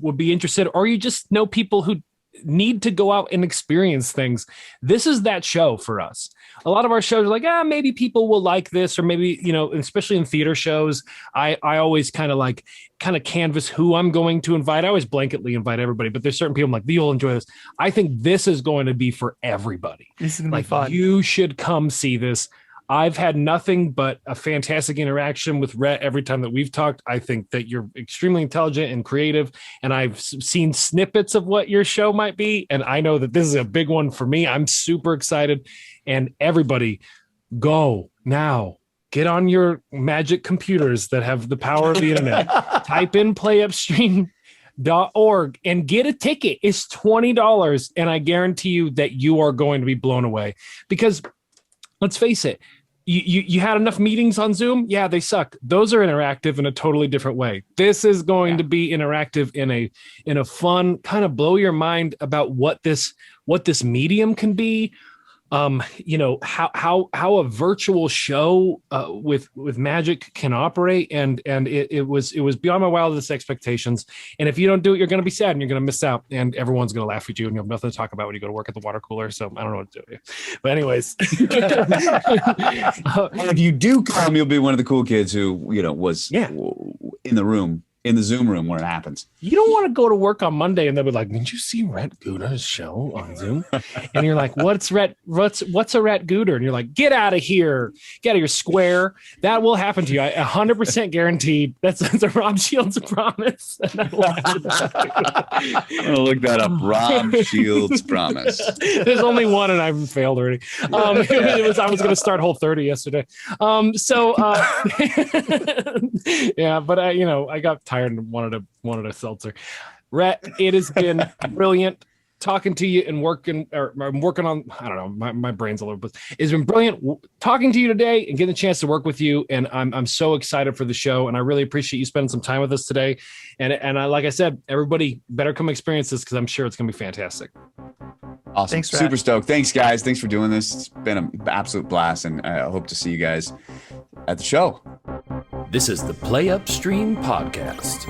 would be interested, or you just know people who need to go out and experience things, this is that show for us. A lot of our shows are like, maybe people will like this, or maybe, especially in theater shows, I always kind of canvas who I'm going to invite. I always blanketly invite everybody, but there's certain people I'm like, you'll enjoy this. I think this is going to be for everybody. This is going to be fun. You should come see this. I've had nothing but a fantastic interaction with Rhett every time that we've talked. I think that you're extremely intelligent and creative, and I've seen snippets of what your show might be, and I know that this is a big one for me. I'm super excited, and everybody, go now. Get on your magic computers that have the power of the internet. Type in playupstream.org and get a ticket. It's $20, and I guarantee you that you are going to be blown away, because let's face it, you had enough meetings on Zoom. Yeah, they suck. Those are interactive in a totally different way. This is going to be interactive in a fun, kind of blow your mind about what this medium can be. How a virtual show with Magic can operate, and it was beyond my wildest expectations. And if you don't do it, you're going to be sad and you're going to miss out, and everyone's going to laugh at you, and you have nothing to talk about when you go to work at the water cooler. So I don't know what to do. But anyways, if you do come, you'll be one of the cool kids who was in the room. In the Zoom room where it happens. You don't want to go to work on Monday and they'll be like, did you see Rhett Guter's show on Zoom? And you're like, what's a Rhett Guter? And you're like, get out of here. Get out of your square. That will happen to you. 100% guaranteed. That's a Rob Shields promise. I'm going to look that up. Rob Shields promise. There's only one and I've failed already. I was going to start Whole30 yesterday. Yeah, but I got tired and wanted a seltzer. Rhett, it has been brilliant talking to you and I'm working on, I don't know, my brain's all over the place. It's been brilliant talking to you today and getting a chance to work with you. And I'm so excited for the show, and I really appreciate you spending some time with us today. And like I said, everybody better come experience this, because I'm sure it's going to be fantastic. Awesome. Thanks, super stoked. Thanks, guys. Thanks for doing this. It's been an absolute blast, and I hope to see you guys at the show. This is the Play Upstream Podcast.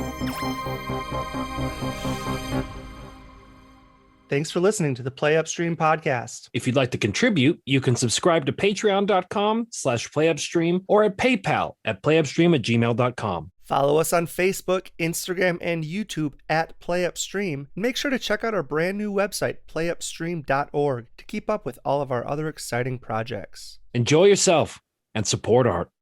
Thanks for listening to the Play Upstream Podcast. If you'd like to contribute, you can subscribe to patreon.com/playupstream or at PayPal at playupstream@gmail.com. Follow us on Facebook, Instagram, and YouTube at PlayUpstream. Make sure to check out our brand new website, playupstream.org, to keep up with all of our other exciting projects. Enjoy yourself and support art.